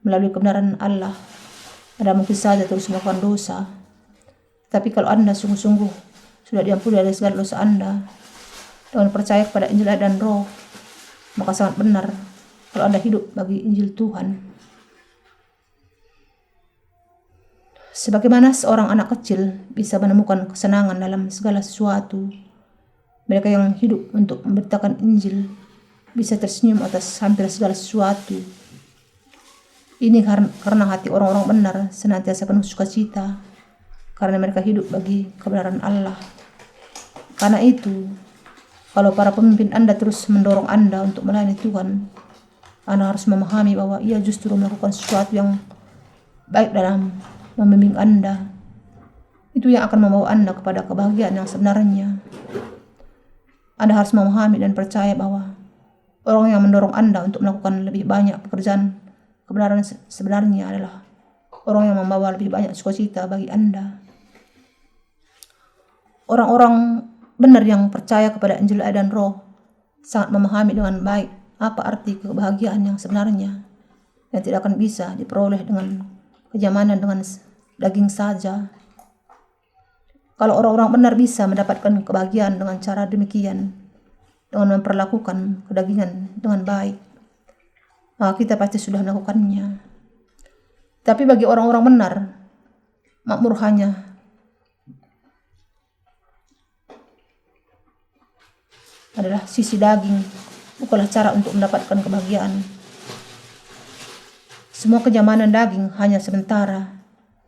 melalui kebenaran Allah, Anda mungkin saja terus melakukan dosa. Tapi kalau Anda sungguh-sungguh sudah diampuni dari segala dosa Anda dengan percaya kepada Injil air dan Roh, maka sangat benar kalau Anda hidup bagi Injil Tuhan. Sebagaimana seorang anak kecil bisa menemukan kesenangan dalam segala sesuatu, mereka yang hidup untuk memberitakan Injil bisa tersenyum atas hampir segala sesuatu. Ini karena hati orang-orang benar senantiasa penuh sukacita, karena mereka hidup bagi kebenaran Allah. Karena itu, kalau para pemimpin Anda terus mendorong Anda untuk melayani Tuhan, Anda harus memahami bahwa ia justru melakukan sesuatu yang baik dalam membimbing Anda. Itu yang akan membawa Anda kepada kebahagiaan yang sebenarnya. Anda harus memahami dan percaya bahwa orang yang mendorong Anda untuk melakukan lebih banyak pekerjaan kebenaran sebenarnya adalah orang yang membawa lebih banyak sukacita bagi Anda. Orang-orang benar yang percaya kepada Injil air dan Roh sangat memahami dengan baik apa arti kebahagiaan yang sebenarnya yang tidak akan bisa diperoleh dengan kenyamanan dengan daging saja. Kalau orang-orang benar bisa mendapatkan kebahagiaan dengan cara demikian, dengan memperlakukan kedagingan dengan baik, maka kita pasti sudah melakukannya. Tapi bagi orang-orang benar, makmur hanya adalah sisi daging, bukanlah cara untuk mendapatkan kebahagiaan. Semua kenyamanan daging hanya sementara,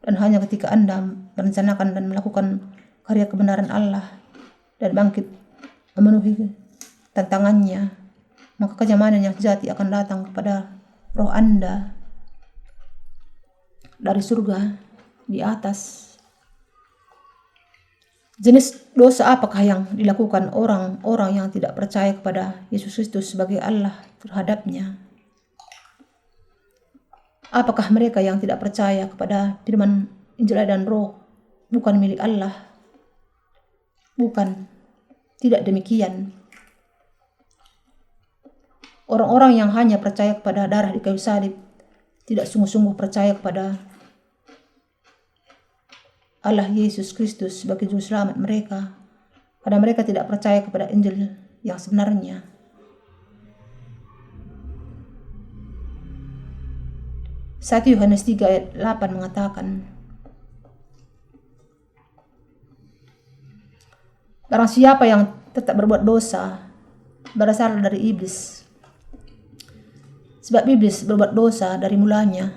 dan hanya ketika Anda merencanakan dan melakukan karya kebenaran Allah dan bangkit memenuhi tantangannya, maka kenyamanan yang sejati akan datang kepada roh Anda dari surga di atas. Jenis dosa apakah yang dilakukan orang-orang yang tidak percaya kepada Yesus Kristus sebagai Allah terhadapnya? Apakah mereka yang tidak percaya kepada firman Injil dan Roh bukan milik Allah? Bukan, tidak demikian. Orang-orang yang hanya percaya kepada darah di kayu salib tidak sungguh-sungguh percaya kepada Allah Yesus Kristus sebagai juru selamat mereka, karena mereka tidak percaya kepada Injil yang sebenarnya. 1 Yohanes 3 ayat 8 mengatakan, barang siapa yang tetap berbuat dosa berasal dari iblis, sebab iblis berbuat dosa dari mulanya.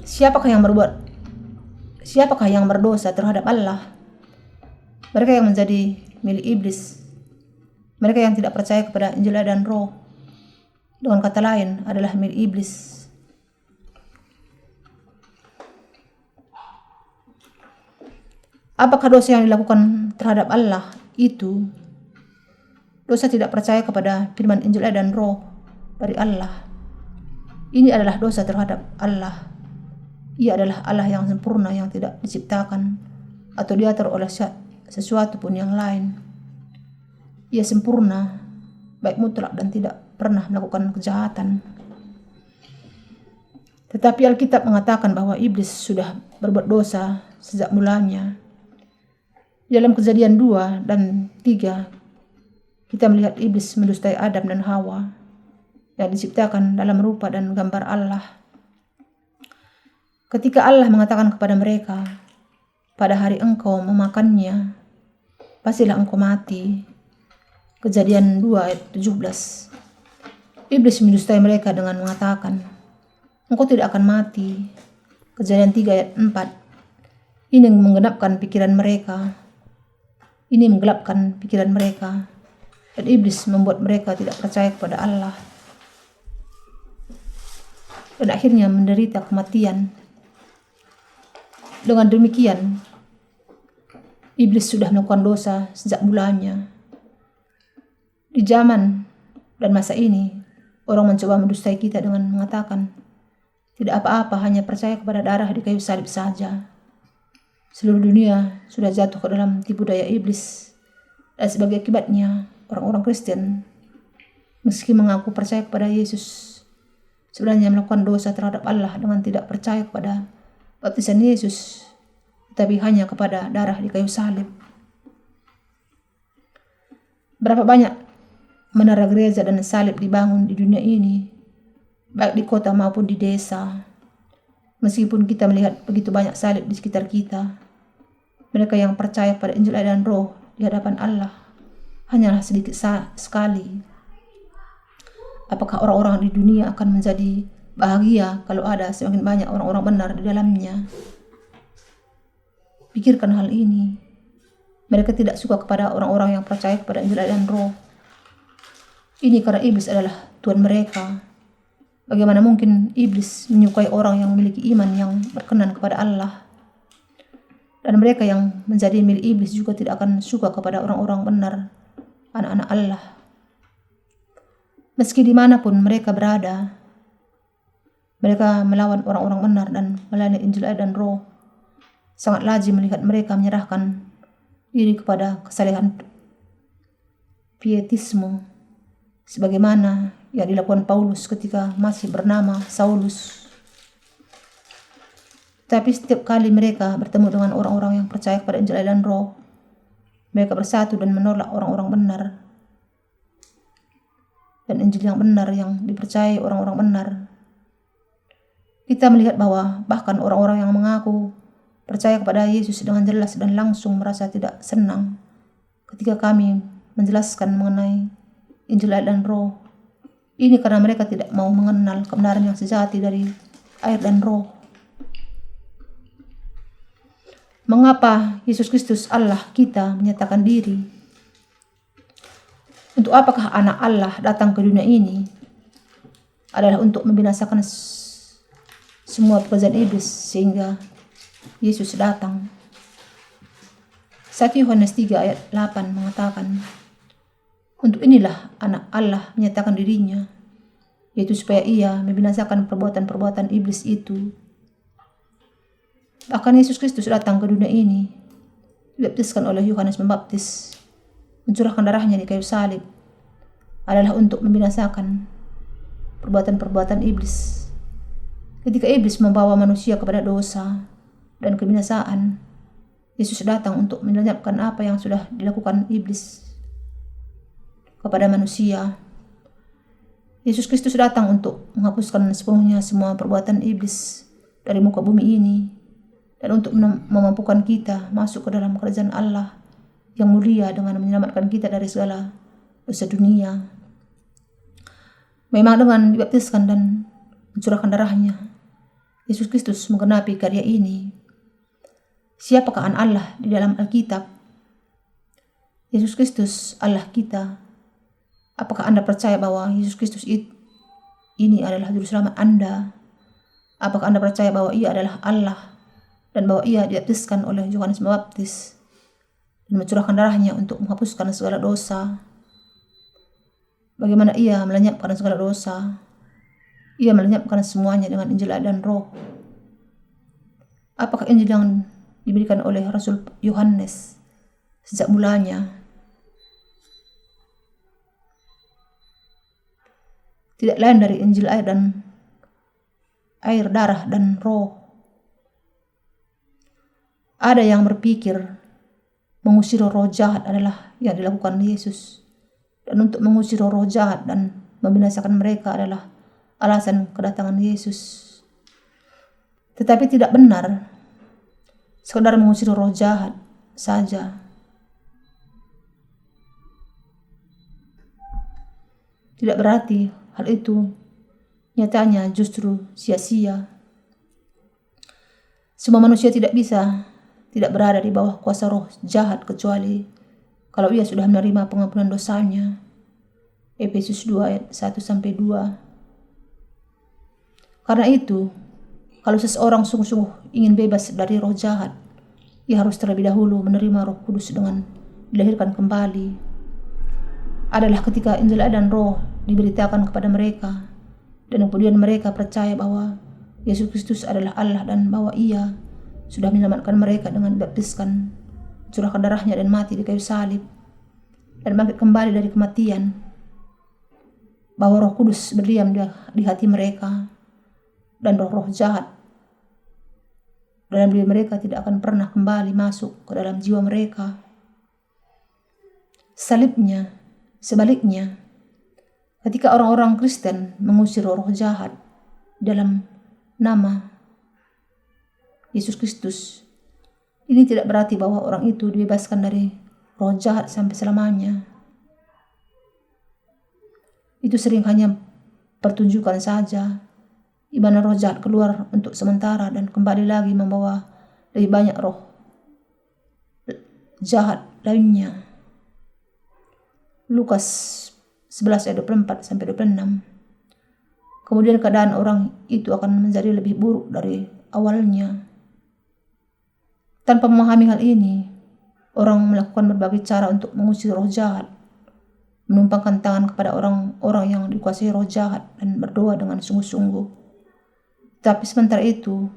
Siapakah yang berdosa terhadap Allah? Mereka yang menjadi milik iblis. Mereka yang tidak percaya kepada Injil dan Roh, dengan kata lain, adalah milik iblis. Apakah dosa yang dilakukan terhadap Allah itu? Dosa tidak percaya kepada firman Injil dan Roh dari Allah. Ini adalah dosa terhadap Allah. Ia adalah Allah yang sempurna, yang tidak diciptakan atau diatur oleh sesuatu pun yang lain. Ia sempurna, baik mutlak dan tidak pernah melakukan kejahatan. Tetapi Alkitab mengatakan bahwa iblis sudah berbuat dosa sejak mulanya. Dalam Kejadian 2 dan 3, kita melihat iblis mendustai Adam dan Hawa yang diciptakan dalam rupa dan gambar Allah. Ketika Allah mengatakan kepada mereka, pada hari engkau memakannya, pastilah engkau mati. Kejadian 2 ayat 17. Iblis mendustai mereka dengan mengatakan, engkau tidak akan mati. Kejadian 3 ayat 4. Ini menggelapkan pikiran mereka. Dan iblis membuat mereka tidak percaya kepada Allah. Dan akhirnya menderita kematian. Dengan demikian, iblis sudah melakukan dosa sejak mulanya. Di zaman dan masa ini, Orang mencoba mendustai kita dengan mengatakan, tidak apa-apa, hanya percaya kepada darah di kayu salib saja. Seluruh dunia sudah jatuh ke dalam tipu daya iblis. Dan sebagai akibatnya, orang-orang Kristen, meski mengaku percaya kepada Yesus, sebenarnya melakukan dosa terhadap Allah dengan tidak percaya kepada baptisan Yesus, tetapi hanya kepada darah di kayu salib. Berapa banyak menara gereja dan salib dibangun di dunia ini, baik di kota maupun di desa. Meskipun kita melihat begitu banyak salib di sekitar kita, mereka yang percaya pada Injil, air, dan Roh di hadapan Allah hanyalah sedikit sekali. Apakah orang-orang di dunia akan menjadi bahagia kalau ada semakin banyak orang-orang benar di dalamnya? Pikirkan hal ini. Mereka tidak suka kepada orang-orang yang percaya kepada Injil, air, dan Roh. Ini karena iblis adalah Tuhan mereka. Bagaimana mungkin iblis menyukai orang yang memiliki iman yang berkenan kepada Allah? Dan mereka yang menjadi milik iblis juga tidak akan suka kepada orang-orang benar, anak-anak Allah. Meski dimanapun mereka berada, mereka melawan orang-orang benar dan melayani Injil, air, dan Roh. Sangat lazim melihat mereka menyerahkan diri kepada kesalehan pietisme, sebagaimana yang dilakukan Paulus ketika masih bernama Saulus. Tapi setiap kali mereka bertemu dengan orang-orang yang percaya kepada Injil, air, dan Roh, mereka bersatu dan menolak orang-orang benar. Dan Injil yang benar yang dipercayai orang-orang benar. Kita melihat bahwa bahkan orang-orang yang mengaku percaya kepada Yesus dengan jelas dan langsung merasa tidak senang ketika kami menjelaskan mengenai Injil, air, dan Roh. Ini karena mereka tidak mau mengenal kebenaran yang sejati dari air dan Roh. Mengapa Yesus Kristus Allah kita menyatakan diri? Untuk apakah anak Allah datang ke dunia ini? Adalah untuk membinasakan semua pekerjaan iblis sehingga Yesus datang. 1 Yohanes 3 ayat 8 mengatakan, untuk inilah anak Allah menyatakan dirinya, yaitu supaya ia membinasakan perbuatan-perbuatan iblis itu. Bahkan Yesus Kristus datang ke dunia ini, dibaptiskan oleh Yohanes Pembaptis, mencurahkan darahnya di kayu salib, adalah untuk membinasakan perbuatan-perbuatan iblis. Ketika iblis membawa manusia kepada dosa dan kebinasaan, Yesus datang untuk melenyapkan apa yang sudah dilakukan iblis kepada manusia. Yesus Kristus datang untuk menghapuskan sepenuhnya semua perbuatan iblis dari muka bumi ini, dan untuk memampukan kita masuk ke dalam kerajaan Allah yang mulia dengan menyelamatkan kita dari segala dosa dunia. Memang dengan dibaptiskan dan mencurahkan darahnya, Yesus Kristus menggenapi karya ini. Siapakah anak Allah di dalam Alkitab? Yesus Kristus Allah kita. Apakah Anda percaya bahwa Yesus Kristus ini adalah juru selamat Anda? Apakah Anda percaya bahwa Ia adalah Allah dan bahwa Ia dibaptiskan oleh Yohanes Pembaptis dan mencurahkan darahnya untuk menghapuskan segala dosa? Bagaimana Ia melenyapkan segala dosa? Ia melenyapkan semuanya dengan Injil, air, dan Roh. Apakah Injil yang diberikan oleh Rasul Yohanes sejak mulanya tidak lain dari Injil, air, darah, dan Roh? Ada yang berpikir mengusir roh jahat adalah yang dilakukan Yesus, dan untuk mengusir roh jahat dan membinasakan mereka adalah alasan kedatangan Yesus. Tetapi tidak benar sekedar mengusir roh jahat saja. Tidak berarti hal itu nyatanya justru sia-sia. Semua manusia tidak berada di bawah kuasa roh jahat kecuali kalau ia sudah menerima pengampunan dosanya. Efesus 2 ayat 1-2. Karena itu, kalau seseorang sungguh-sungguh ingin bebas dari roh jahat, ia harus terlebih dahulu menerima Roh Kudus dengan dilahirkan kembali. Adalah ketika Injil, air, dan Roh diberitakan kepada mereka, dan kemudian mereka percaya bahwa Yesus Kristus adalah Allah dan bahwa Ia sudah menyelamatkan mereka dengan dibaptiskan, curahkan darahnya dan mati di kayu salib, dan bangkit kembali dari kematian, bahwa Roh Kudus berdiam di hati mereka, dan roh-roh jahat dalam diri mereka tidak akan pernah kembali masuk ke dalam jiwa mereka. Sebaliknya, ketika orang-orang Kristen mengusir roh jahat dalam nama Yesus Kristus, ini tidak berarti bahwa orang itu dibebaskan dari roh jahat sampai selamanya. Itu sering hanya pertunjukan saja, di mana roh jahat keluar untuk sementara dan kembali lagi membawa lebih banyak roh jahat lainnya. Lukas 11 ayat 24 sampai 26. Kemudian keadaan orang itu akan menjadi lebih buruk dari awalnya. Tanpa memahami hal ini, orang melakukan berbagai cara untuk mengusir roh jahat, menumpangkan tangan kepada orang-orang yang dikuasai roh jahat dan berdoa dengan sungguh-sungguh. Tapi sementara itu,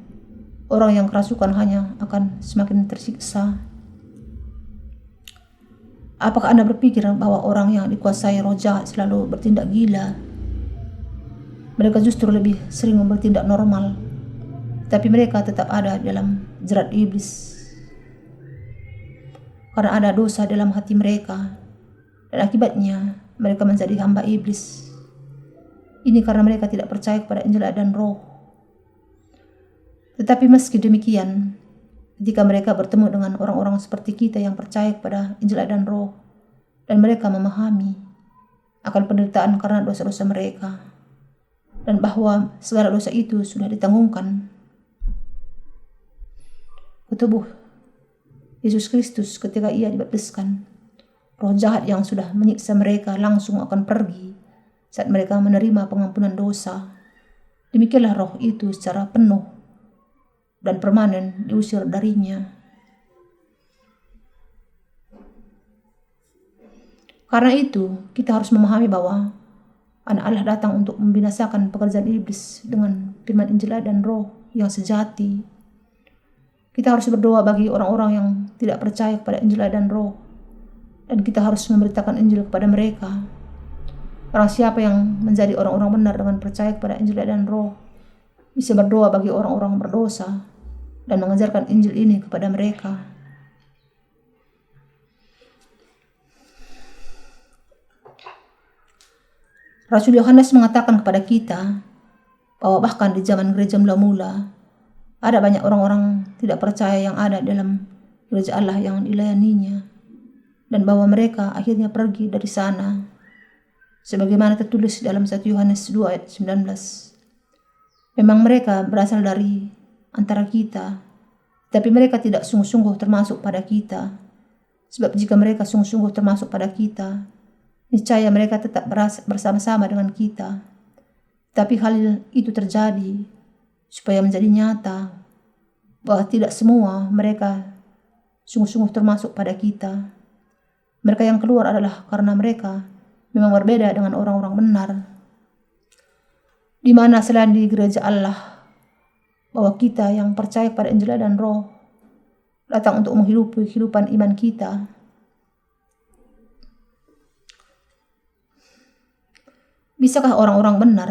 orang yang kerasukan hanya akan semakin tersiksa. Apakah Anda berpikir bahwa orang yang dikuasai roh jahat selalu bertindak gila? Mereka justru lebih sering bertindak normal, tapi mereka tetap ada dalam jerat iblis. Karena ada dosa dalam hati mereka, dan akibatnya mereka menjadi hamba iblis. Ini karena mereka tidak percaya kepada Injil dan Roh. Tetapi meski demikian, ketika mereka bertemu dengan orang-orang seperti kita yang percaya kepada Injil dan Roh, dan mereka memahami akan penderitaan karena dosa-dosa mereka, dan bahwa segala dosa itu sudah ditanggungkan ke tubuh Yesus Kristus ketika Ia dibaptiskan, roh jahat yang sudah menyiksa mereka langsung akan pergi saat mereka menerima pengampunan dosa. Demikianlah roh itu secara penuh dan permanen diusir darinya. Karena itu, kita harus memahami bahwa Anak Allah datang untuk membinasakan pekerjaan iblis dengan firman Injil dan Roh yang sejati. Kita harus berdoa bagi orang-orang yang tidak percaya kepada Injil dan Roh, dan kita harus memberitakan Injil kepada mereka. Barang siapa yang menjadi orang-orang benar dengan percaya kepada Injil dan Roh, bisa berdoa bagi orang-orang berdosa dan mengajarkan Injil ini kepada mereka. Rasul Yohanes mengatakan kepada kita bahwa bahkan di zaman gereja mula-mula ada banyak orang-orang tidak percaya yang ada dalam gereja Allah yang dilayaninya, dan bahwa mereka akhirnya pergi dari sana sebagaimana tertulis dalam 1 Yohanes 2 ayat 19. Memang mereka berasal dari antara kita, tapi mereka tidak sungguh-sungguh termasuk pada kita. Sebab jika mereka sungguh-sungguh termasuk pada kita, niscaya mereka tetap bersama-sama dengan kita. Tapi hal itu terjadi supaya menjadi nyata bahwa tidak semua mereka sungguh-sungguh termasuk pada kita. Mereka yang keluar adalah karena mereka memang berbeda dengan orang-orang benar, di mana selain di gereja Allah, bahwa kita yang percaya pada Injil dan Roh datang untuk menghidupi kehidupan iman kita. Bisakah orang-orang benar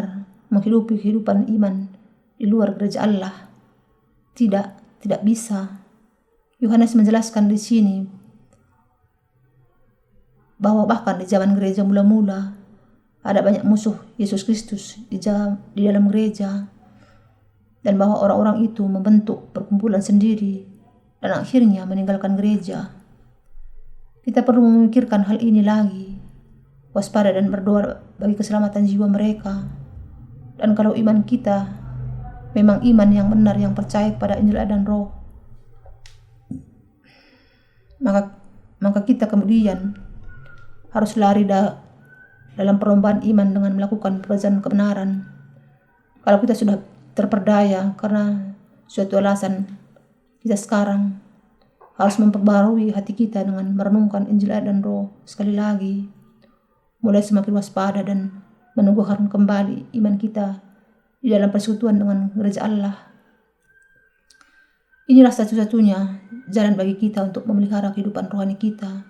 menghidupi kehidupan iman di luar gereja Allah? Tidak bisa. Yohanes menjelaskan di sini bahwa bahkan di zaman gereja mula-mula ada banyak musuh Yesus Kristus di dalam gereja, dan bahwa orang-orang itu membentuk perkumpulan sendiri dan akhirnya meninggalkan gereja. Kita perlu memikirkan hal ini lagi, waspada dan berdoa bagi keselamatan jiwa mereka. Dan kalau iman kita memang iman yang benar yang percaya kepada Injil dan Roh, maka kita kemudian harus lari dalam perlombaan iman dengan melakukan pekerjaan kebenaran. Kalau kita sudah terperdaya karena suatu alasan, kita sekarang harus memperbarui hati kita dengan merenungkan Injil dan Roh sekali lagi, mulai semakin waspada dan meneguhkan kembali iman kita di dalam persekutuan dengan gereja Allah. Inilah satu-satunya jalan bagi kita untuk memelihara kehidupan rohani kita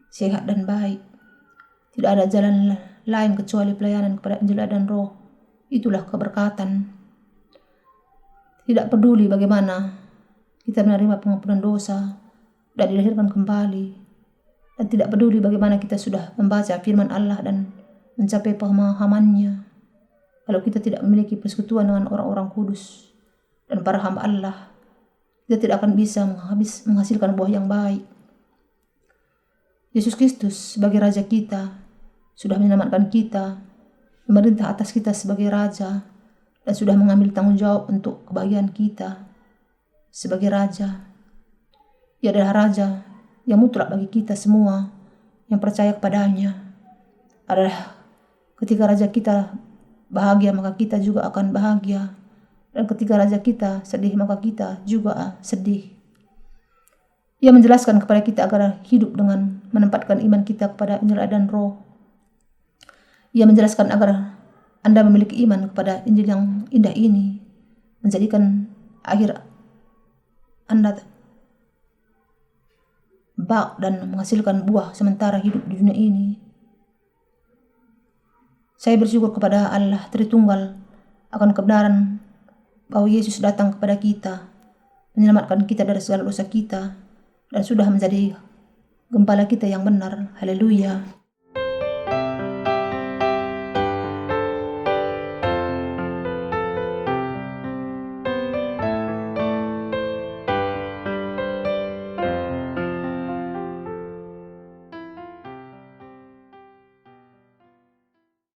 sehat dan baik. Tidak ada jalan lain kecuali pelayanan kepada Injil dan Roh. Itulah keberkatan. Tidak peduli bagaimana kita menerima pengampunan dosa dan dilahirkan kembali, dan tidak peduli bagaimana kita sudah membaca firman Allah dan mencapai pemahamannya. Kalau kita tidak memiliki persekutuan dengan orang-orang kudus dan para hamba Allah, kita tidak akan bisa menghasilkan buah yang baik. Yesus Kristus sebagai Raja kita sudah menyelamatkan kita, memerintah atas kita sebagai Raja, dan sudah mengambil tanggung jawab untuk kebahagiaan kita sebagai Raja. Ia adalah Raja yang mutlak bagi kita semua yang percaya kepadanya. Adalah ketika Raja kita bahagia, maka kita juga akan bahagia. Dan ketika Raja kita sedih, maka kita juga sedih. Ia menjelaskan kepada kita agar hidup dengan menempatkan iman kita kepada Injil dan Roh. Ia menjelaskan agar Anda memiliki iman kepada Injil yang indah ini, menjadikan akhir Anda baik dan menghasilkan buah sementara hidup di dunia ini. Saya bersyukur kepada Allah Tritunggal akan kebenaran bahwa Yesus datang kepada kita, menyelamatkan kita dari segala dosa kita, dan sudah menjadi gembala kita yang benar. Haleluya.